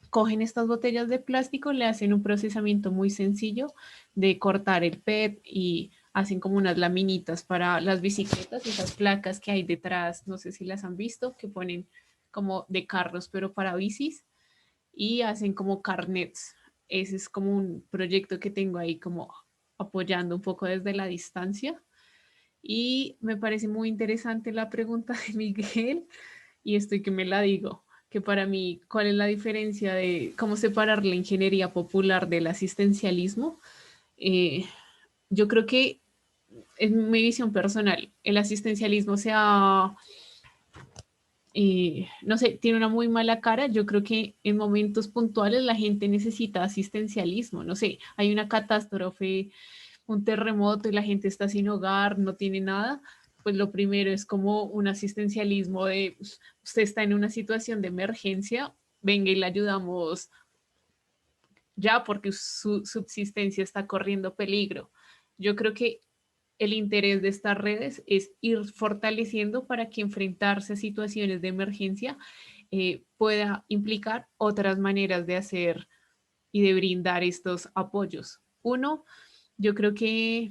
cogen estas botellas de plástico, le hacen un procesamiento muy sencillo de cortar el PET y hacen como unas laminitas para las bicicletas, esas placas que hay detrás, no sé si las han visto, que ponen como de carros, pero para bicis, y hacen como carnets. Ese es como un proyecto que tengo ahí como apoyando un poco desde la distancia. Y me parece muy interesante la pregunta de Miguel y estoy que me la digo, que para mí, ¿cuál es la diferencia de cómo separar la ingeniería popular del asistencialismo? Eh, yo creo que es mi visión personal. El asistencialismo no sé, tiene una muy mala cara. Yo creo que en momentos puntuales la gente necesita asistencialismo. No sé, hay una catástrofe, un terremoto y la gente está sin hogar, no tiene nada. Pues lo primero es como un asistencialismo de usted está en una situación de emergencia, venga y le ayudamos ya porque su subsistencia está corriendo peligro. Yo creo que el interés de estas redes es ir fortaleciendo para que enfrentarse a situaciones de emergencia pueda implicar otras maneras de hacer y de brindar estos apoyos. Uno, yo creo que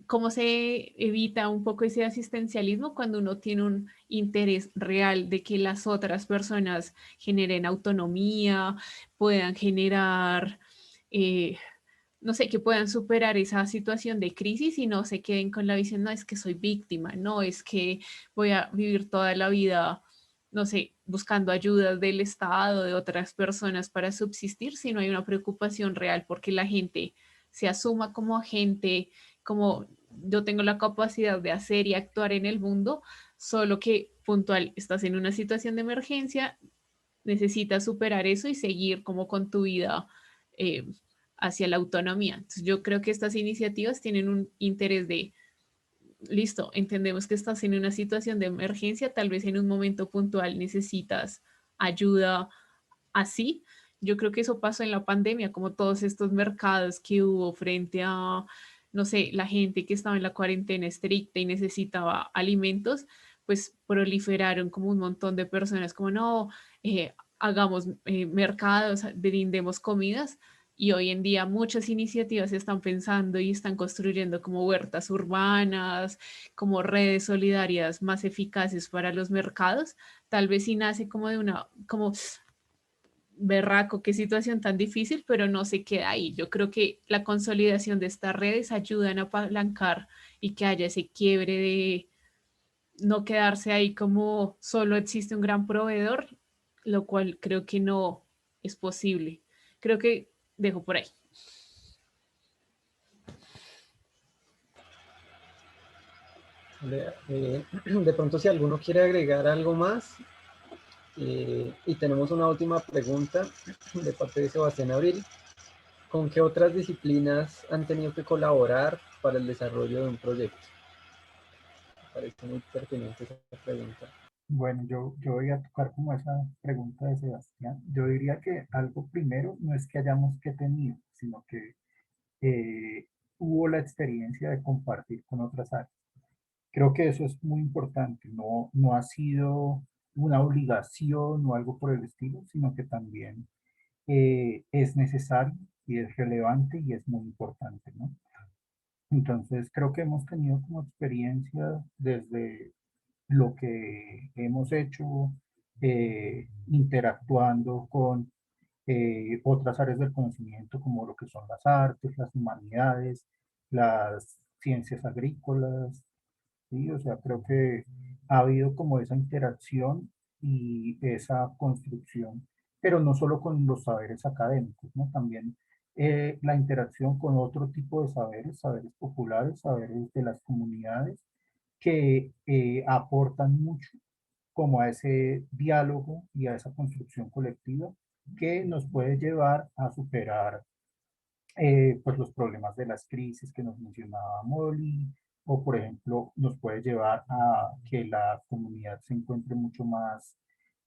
cómo se evita un poco ese asistencialismo cuando uno tiene un interés real de que las otras personas generen autonomía, puedan generar no sé, que puedan superar esa situación de crisis y no se queden con la visión, no es que soy víctima, no es que voy a vivir toda la vida, no sé, buscando ayudas del Estado, de otras personas para subsistir, sino hay una preocupación real porque la gente se asuma como agente, como yo tengo la capacidad de hacer y actuar en el mundo, solo que puntual, estás en una situación de emergencia, necesitas superar eso y seguir como con tu vida eh, hacia la autonomía. Entonces, yo creo que estas iniciativas tienen un interés de, listo, entendemos que estás en una situación de emergencia, tal vez en un momento puntual necesitas ayuda así. Yo creo que eso pasó en la pandemia, como todos estos mercados que hubo frente a, no sé, la gente que estaba en la cuarentena estricta y necesitaba alimentos, pues proliferaron como un montón de personas, como no, hagamos mercados, brindemos comidas. Y hoy en día muchas iniciativas están pensando y están construyendo como huertas urbanas, como redes solidarias más eficaces para los mercados. Tal vez sí nace como de una, como berraco, qué situación tan difícil, pero no se queda ahí. Yo creo que la consolidación de estas redes ayudan a apalancar y que haya ese quiebre de no quedarse ahí como solo existe un gran proveedor, lo cual creo que no es posible. Creo que dejo por ahí. De pronto, si alguno quiere agregar algo más, y tenemos una última pregunta de parte de Sebastián Abril. ¿Con qué otras disciplinas han tenido que colaborar para el desarrollo de un proyecto? Me parece muy pertinente esa pregunta. Bueno, yo voy a tocar como esa pregunta de Sebastián. Yo diría que algo primero no es que hayamos que tenido, sino que hubo la experiencia de compartir con otras áreas. Creo que eso es muy importante, no ha sido una obligación o algo por el estilo, sino que también es necesario y es relevante y es muy importante, ¿no? Entonces creo que hemos tenido como experiencia desde lo que hemos hecho, interactuando con otras áreas del conocimiento como lo que son las artes, las humanidades, las ciencias agrícolas, ¿sí? O sea, creo que ha habido como esa interacción y esa construcción, pero no solo con los saberes académicos, ¿no? También la interacción con otro tipo de saberes, saberes populares, saberes de las comunidades, que aportan mucho como a ese diálogo y a esa construcción colectiva que nos puede llevar a superar pues los problemas de las crisis que nos mencionaba Molly, o por ejemplo nos puede llevar a que la comunidad se encuentre mucho más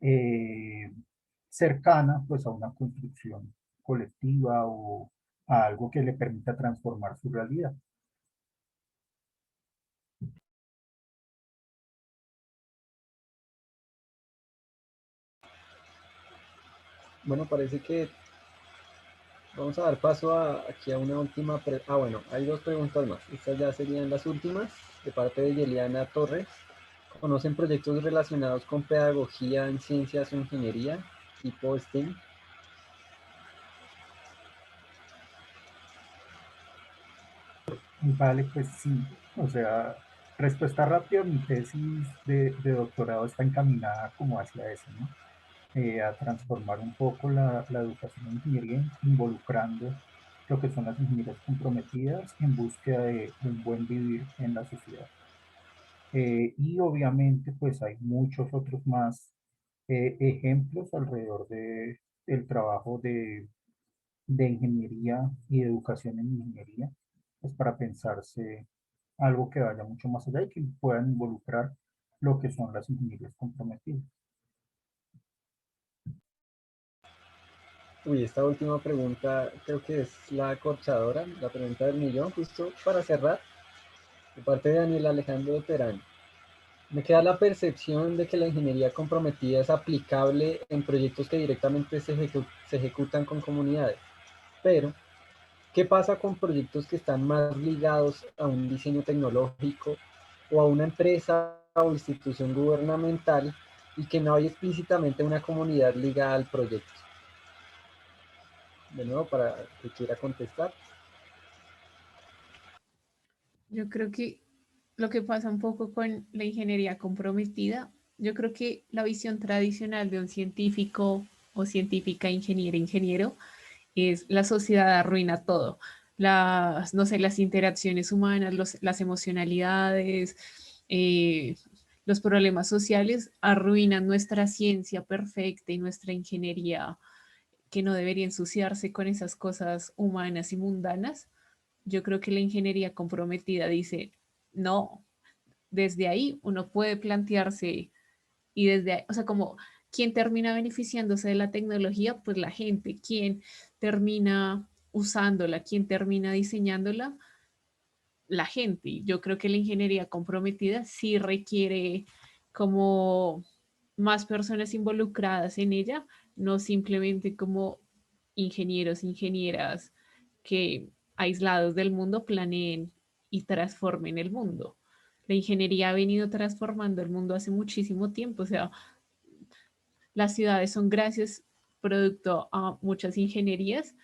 eh, cercana pues a una construcción colectiva o a algo que le permita transformar su realidad. Bueno, parece que vamos a dar paso aquí a una última pregunta. Bueno, hay dos preguntas más. Estas ya serían las últimas, de parte de Yeliana Torres. ¿Conocen proyectos relacionados con pedagogía en ciencias o ingeniería, tipo STEAM? Vale, pues sí, o sea, respuesta rápida, mi tesis de doctorado está encaminada como hacia eso, ¿no? A transformar un poco la educación en ingeniería, involucrando lo que son las ingenierías comprometidas en búsqueda de un buen vivir en la sociedad. Y obviamente, pues hay muchos otros más ejemplos alrededor del trabajo de ingeniería y de educación en ingeniería, pues para pensarse algo que vaya mucho más allá y que puedan involucrar lo que son las ingenierías comprometidas. Uy, esta última pregunta creo que es la acorchadora, la pregunta del millón, justo para cerrar, de parte de Daniel Alejandro Terán. Me queda la percepción de que la ingeniería comprometida es aplicable en proyectos que directamente se ejecutan con comunidades, pero ¿qué pasa con proyectos que están más ligados a un diseño tecnológico o a una empresa o institución gubernamental y que no hay explícitamente una comunidad ligada al proyecto? De nuevo, para que quiera contestar. Yo creo que lo que pasa un poco con la ingeniería comprometida, yo creo que la visión tradicional de un científico o científica, ingeniero, es la sociedad arruina todo. Las, no sé, las interacciones humanas, las emocionalidades, eh, los problemas sociales arruinan nuestra ciencia perfecta y nuestra ingeniería que no debería ensuciarse con esas cosas humanas y mundanas. Yo creo que la ingeniería comprometida dice, no, desde ahí uno puede plantearse y desde ahí, o sea, como quién termina beneficiándose de la tecnología, pues la gente, quién termina usándola, quién termina diseñándola, la gente. Y yo creo que la ingeniería comprometida sí requiere como más personas involucradas en ella, no simplemente como ingenieros, ingenieras que aislados del mundo planeen y transformen el mundo. La ingeniería ha venido transformando el mundo hace muchísimo tiempo, o sea, las ciudades son gracias producto a muchas ingenierías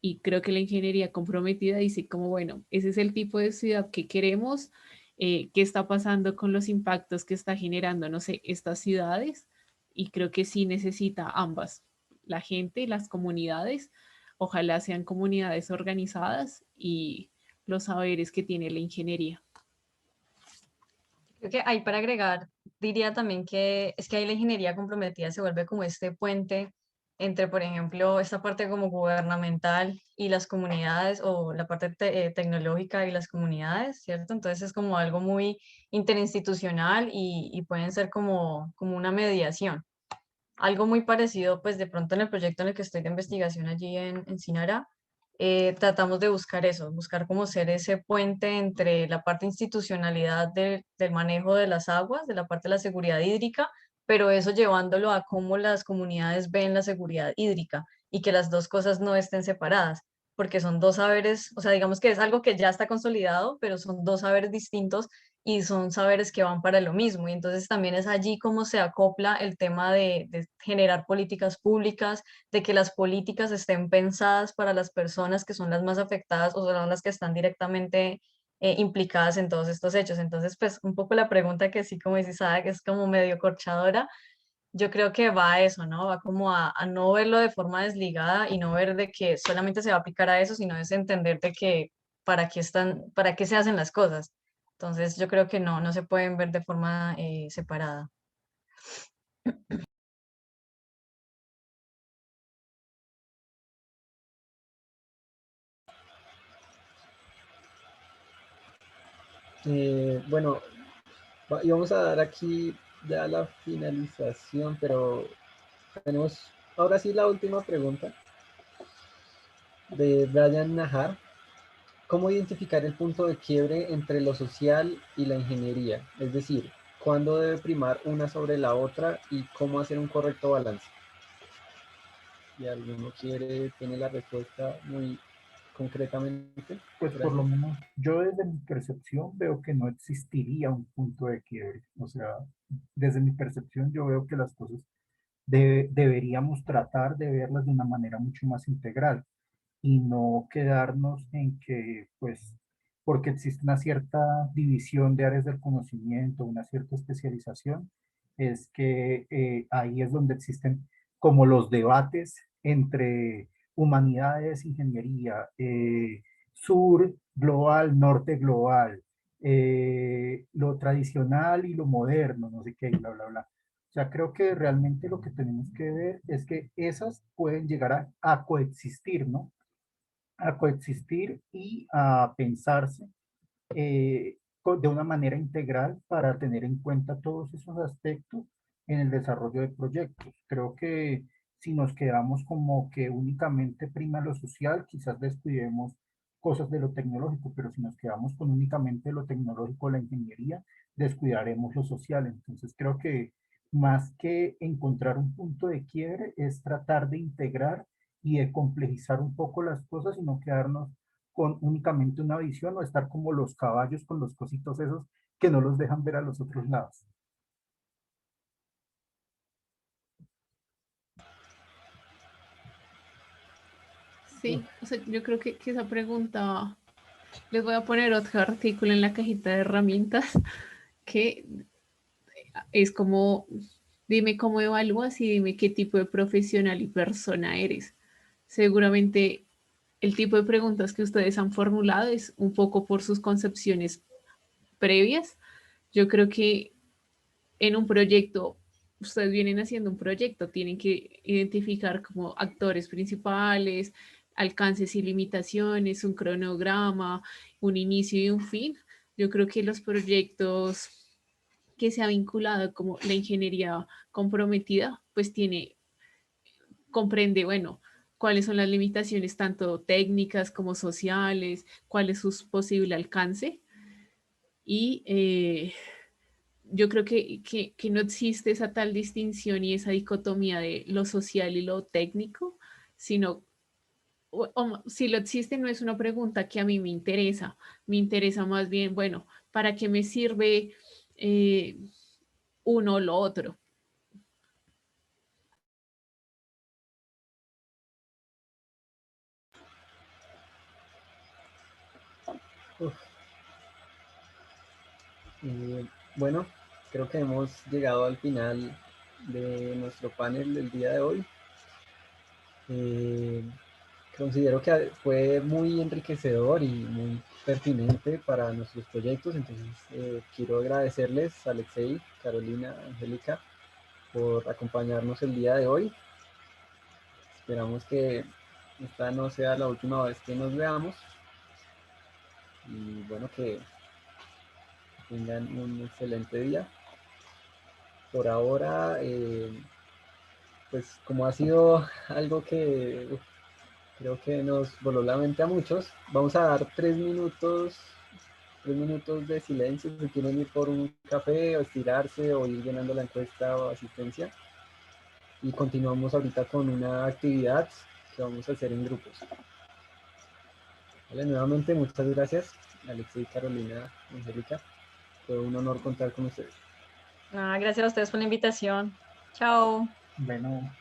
y creo que la ingeniería comprometida dice como, bueno, ese es el tipo de ciudad que queremos, qué está pasando con los impactos que está generando, no sé, estas ciudades y creo que sí necesita ambas, la gente, las comunidades, ojalá sean comunidades organizadas y los saberes que tiene la ingeniería. Creo que ahí para agregar, diría también que es que ahí la ingeniería comprometida se vuelve como este puente entre, por ejemplo, esta parte como gubernamental y las comunidades o la parte tecnológica y las comunidades, ¿cierto? Entonces es como algo muy interinstitucional y pueden ser como una mediación. Algo muy parecido, pues de pronto en el proyecto en el que estoy de investigación allí en Sinara, tratamos de buscar eso, buscar cómo ser ese puente entre la parte institucionalidad del manejo de las aguas, de la parte de la seguridad hídrica, pero eso llevándolo a cómo las comunidades ven la seguridad hídrica y que las dos cosas no estén separadas, porque son dos saberes, o sea, digamos que es algo que ya está consolidado, pero son dos saberes distintos y son saberes que van para lo mismo. Y entonces también es allí cómo se acopla el tema de generar políticas públicas, de que las políticas estén pensadas para las personas que son las más afectadas o son las que están directamente implicadas en todos estos hechos. Entonces, pues un poco la pregunta que sí, como dices, que es como medio corchadora, yo creo que va a eso, ¿no? Va como a no verlo de forma desligada y no ver de que solamente se va a aplicar a eso, sino es entender de que para qué se hacen las cosas. Entonces, yo creo que no se pueden ver de forma separada. Bueno, y vamos a dar aquí ya la finalización, pero tenemos ahora sí la última pregunta de Brian Najar. ¿Cómo identificar el punto de quiebre entre lo social y la ingeniería? Es decir, ¿cuándo debe primar una sobre la otra y cómo hacer un correcto balance? Si alguno tiene la respuesta muy concretamente. Pues por lo Gracias. menos yo desde mi percepción veo que no existiría un punto de quiebre. O sea, desde mi percepción yo veo que las cosas deberíamos tratar de verlas de una manera mucho más integral y no quedarnos en que, pues, porque existe una cierta división de áreas del conocimiento, una cierta especialización, es que ahí es donde existen como los debates entre humanidades, ingeniería, sur global, norte global, lo tradicional y lo moderno, no sé qué, y bla, bla, bla. O sea, creo que realmente lo que tenemos que ver es que esas pueden llegar a coexistir, ¿no? A coexistir y a pensarse de una manera integral para tener en cuenta todos esos aspectos en el desarrollo de proyectos. Creo que si nos quedamos como que únicamente prima lo social, quizás descuidemos cosas de lo tecnológico, pero si nos quedamos con únicamente lo tecnológico, la ingeniería, descuidaremos lo social. Entonces creo que más que encontrar un punto de quiebre es tratar de integrar y de complejizar un poco las cosas y no quedarnos con únicamente una visión o estar como los caballos con los cositos esos que no los dejan ver a los otros lados. Sí, o sea, yo creo que esa pregunta, les voy a poner otro artículo en la cajita de herramientas que es como, dime cómo evalúas y dime qué tipo de profesional y persona eres. Seguramente el tipo de preguntas que ustedes han formulado es un poco por sus concepciones previas. Yo creo que en un proyecto, ustedes vienen haciendo un proyecto, tienen que identificar como actores principales, alcances y limitaciones, un cronograma, un inicio y un fin. Yo creo que los proyectos que se ha vinculado como la ingeniería comprometida, pues comprende, bueno, cuáles son las limitaciones tanto técnicas como sociales, cuál es su posible alcance y yo creo que no existe esa tal distinción y esa dicotomía de lo social y lo técnico, sino, si lo existe no es una pregunta que a mí me interesa más bien, bueno, ¿para qué me sirve eh, uno o lo otro? Uf. Bueno, creo que hemos llegado al final de nuestro panel del día de hoy. Considero que fue muy enriquecedor y muy pertinente para nuestros proyectos, entonces quiero agradecerles a Alexei, Carolina, Angélica, por acompañarnos el día de hoy. Esperamos que esta no sea la última vez que nos veamos y bueno, que tengan un excelente día. Por ahora, pues como ha sido algo que creo que nos voló la mente a muchos, vamos a dar 3 minutos de silencio si quieren ir por un café o estirarse o ir llenando la encuesta o asistencia. Y continuamos ahorita con una actividad que vamos a hacer en grupos. Vale, nuevamente muchas gracias, Alexei, Carolina, Angélica. Fue un honor contar con ustedes. Gracias a ustedes por la invitación. Chao. Bueno.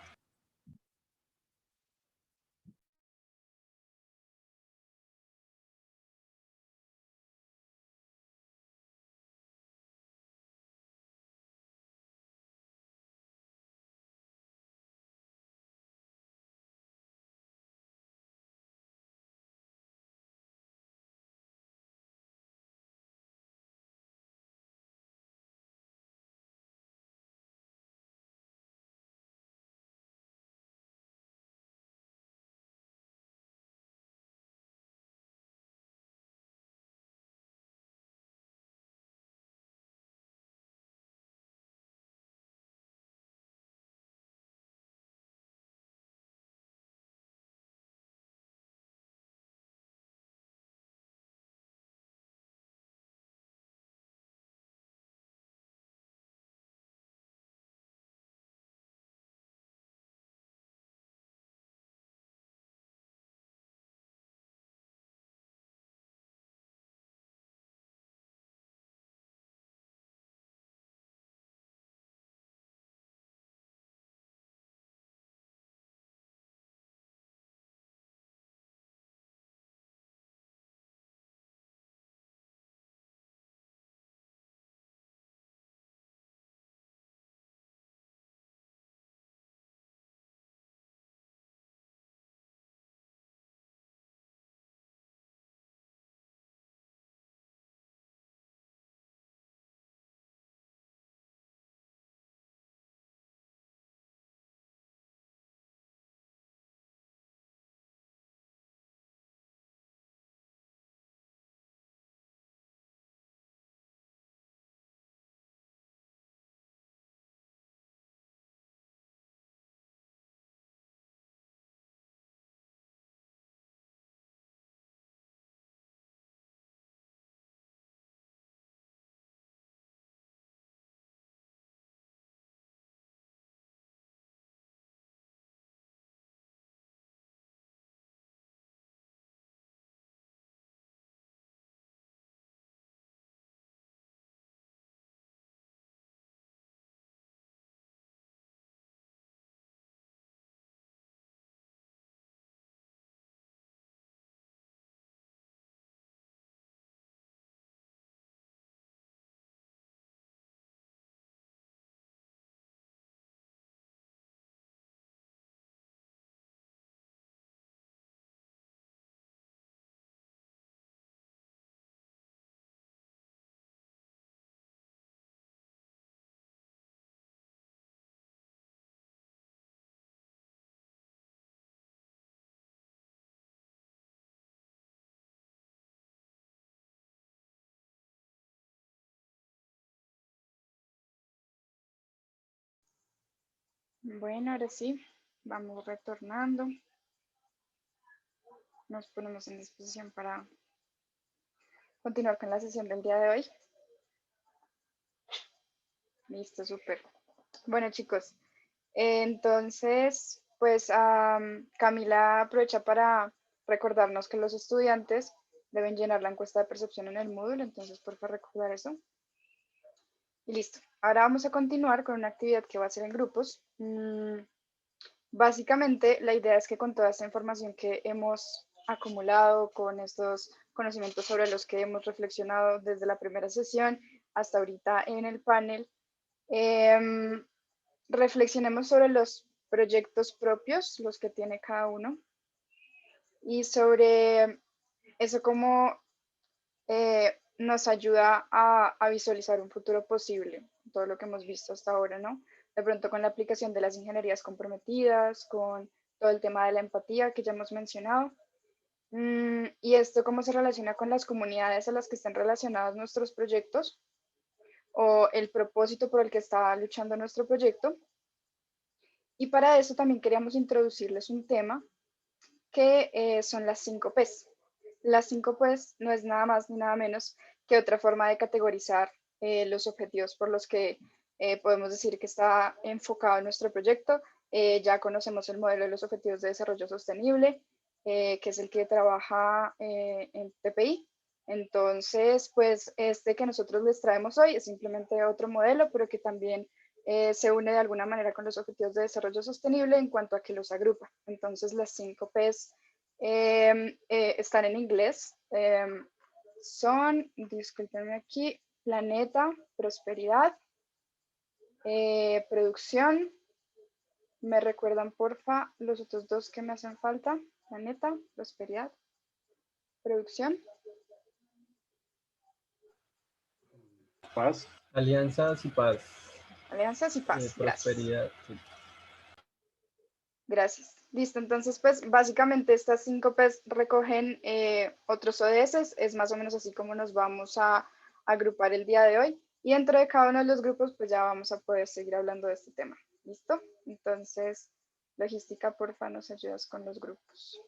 Bueno, ahora sí, vamos retornando. Nos ponemos en disposición para continuar con la sesión del día de hoy. Listo, súper. Bueno, chicos, entonces, pues Camila aprovecha para recordarnos que los estudiantes deben llenar la encuesta de percepción en el módulo, entonces por favor recordar eso. Y listo. Ahora vamos a continuar con una actividad que va a ser en grupos. Básicamente, la idea es que con toda esta información que hemos acumulado, con conocimientos sobre los que hemos reflexionado desde la primera sesión hasta ahorita en el panel. Reflexionemos sobre los proyectos propios, los que tiene cada uno, y sobre eso cómo nos ayuda a visualizar un futuro posible, todo lo que hemos visto hasta ahora, ¿no? De pronto con la aplicación de las ingenierías comprometidas, con todo el tema de la empatía que ya hemos mencionado, y esto cómo se relaciona con las comunidades a las que estén relacionados nuestros proyectos o el propósito por el que está luchando nuestro proyecto. Y para eso también queríamos introducirles un tema que son las 5 Ps. Las 5 Ps no es nada más ni nada menos que otra forma de categorizar los objetivos por los que podemos decir que está enfocado nuestro proyecto. Ya conocemos el modelo de los Objetivos de Desarrollo Sostenible, que es el que trabaja en TPI. Entonces, pues este que nosotros les traemos hoy es simplemente otro modelo, pero que también se une de alguna manera con los Objetivos de Desarrollo Sostenible en cuanto a que los agrupa. Entonces, las 5 Ps están en inglés. Son, discúlpenme aquí, planeta, prosperidad, producción. ¿Me recuerdan, porfa, los otros dos que me hacen falta? Planeta, prosperidad, producción. Paz. Alianzas y paz. Alianzas y paz. Gracias. Prosperidad. Sí. Gracias. Listo, entonces pues básicamente estas 5 Ps recogen otros ODS, es más o menos así como nos vamos a agrupar el día de hoy y dentro de cada uno de los grupos pues ya vamos a poder seguir hablando de este tema. ¿Listo? Entonces, logística, porfa, nos ayudas con los grupos.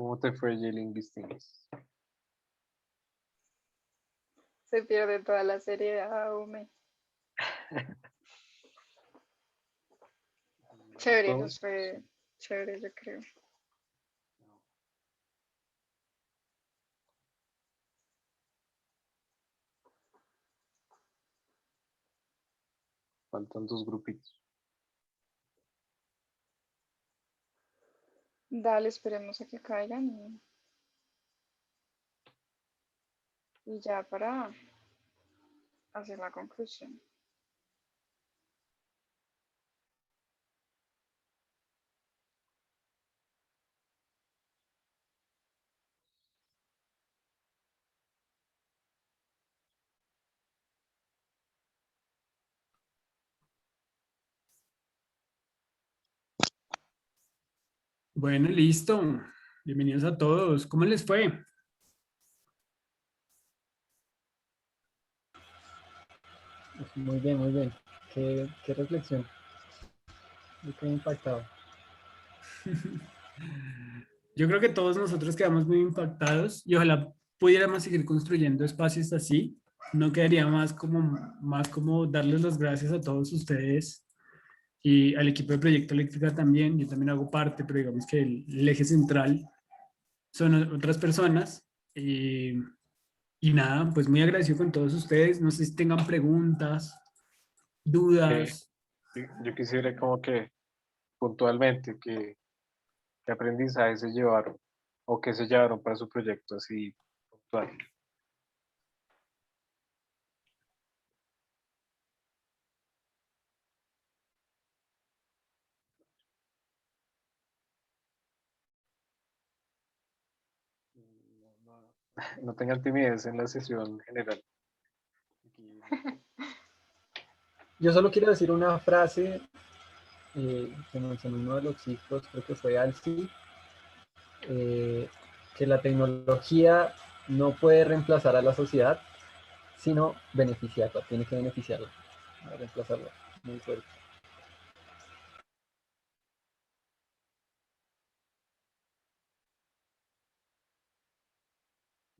¿Cómo te fue, Jelin Vistines? Se pierde toda la serie. Aume. Chévere, nos Todos. fue chévere, yo creo. Faltan 2 grupitos. Dale, esperemos a que caigan y ya para hacer la conclusión. Bueno, listo. Bienvenidos a todos. ¿Cómo les fue? Muy bien, muy bien. Qué reflexión. Yo quedé impactado. Yo creo que todos nosotros quedamos muy impactados y ojalá pudiéramos seguir construyendo espacios así. No quedaría más como darles las gracias a todos ustedes y al equipo de Proyecto Eléctrica también. Yo también hago parte, pero digamos que el eje central son otras personas. Y nada, pues muy agradecido con todos ustedes. No sé si tengan preguntas, dudas. Yo quisiera como que puntualmente qué aprendizaje se llevaron o qué se llevaron para su proyecto así puntual. No tengan timidez en la sesión general. Aquí, Yo solo quiero decir una frase que mencionó uno de los chicos, creo que fue Alci, que la tecnología no puede reemplazar a la sociedad, sino beneficiarla, tiene que beneficiarla, no reemplazarla. Muy fuerte.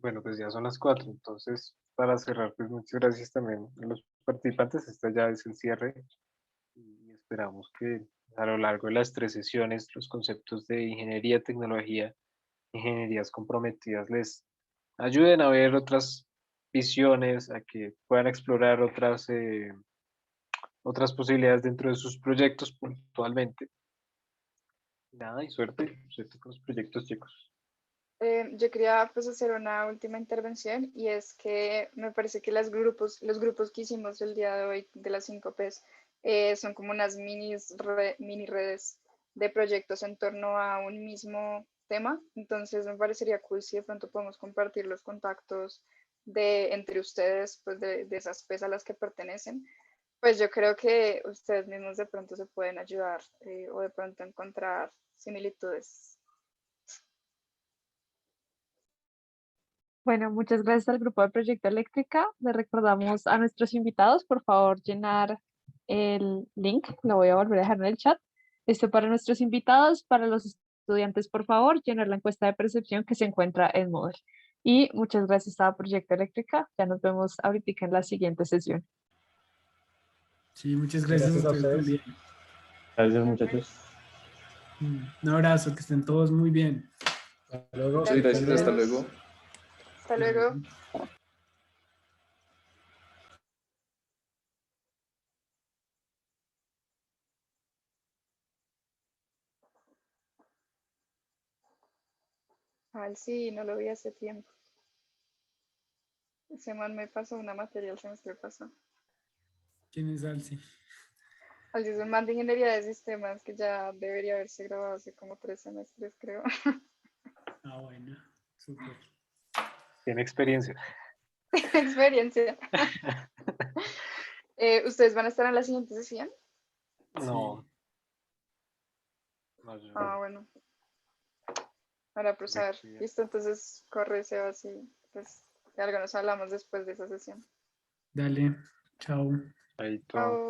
bueno, pues ya son las 4, entonces para cerrar, pues muchas gracias también a los participantes. Esta ya es el cierre y esperamos que a lo largo de las 3 sesiones los conceptos de ingeniería, tecnología, ingenierías comprometidas les ayuden a ver otras visiones, a que puedan explorar otras posibilidades dentro de sus proyectos puntualmente. Nada, y suerte con los proyectos, chicos. Yo quería pues hacer una última intervención y es que me parece que los grupos que hicimos el día de hoy de las 5 Ps son como unas mini redes de proyectos en torno a un mismo tema. Entonces me parecería cool si de pronto podemos compartir los contactos entre ustedes, pues de esas Ps a las que pertenecen. Pues yo creo que ustedes mismos de pronto se pueden ayudar o de pronto encontrar similitudes. Bueno, muchas gracias al grupo de Proyecto Eléctrica. Le recordamos a nuestros invitados, por favor, llenar el link. Lo voy a volver a dejar en el chat. Esto para nuestros invitados, para los estudiantes, por favor, llenar la encuesta de percepción que se encuentra en Moodle. Y muchas gracias a Proyecto Eléctrica. Ya nos vemos ahorita en la siguiente sesión. Sí, muchas gracias a Gracias a ustedes ustedes. también. Gracias, muchachos. Un abrazo, que estén todos muy bien. Hasta luego. Muchas Muchas gracias, hasta gracias. luego. Hasta luego. Al sí, no lo vi hace tiempo. Ese man me pasó una materia el semestre pasado. ¿Quién es Alci? Al sí es un man de ingeniería de sistemas que ya debería haberse grabado hace como 3 semestres, creo. Ah, bueno, súper. Tiene experiencia. Experiencia. ¿Ustedes van a estar en la siguiente sesión? No. No, yo Ah, bueno. Ahora, pues a ver. bien. Listo, entonces corre, Sebas, y pues de algo nos hablamos después de esa sesión. Dale, chao. Ahí todo. Chao.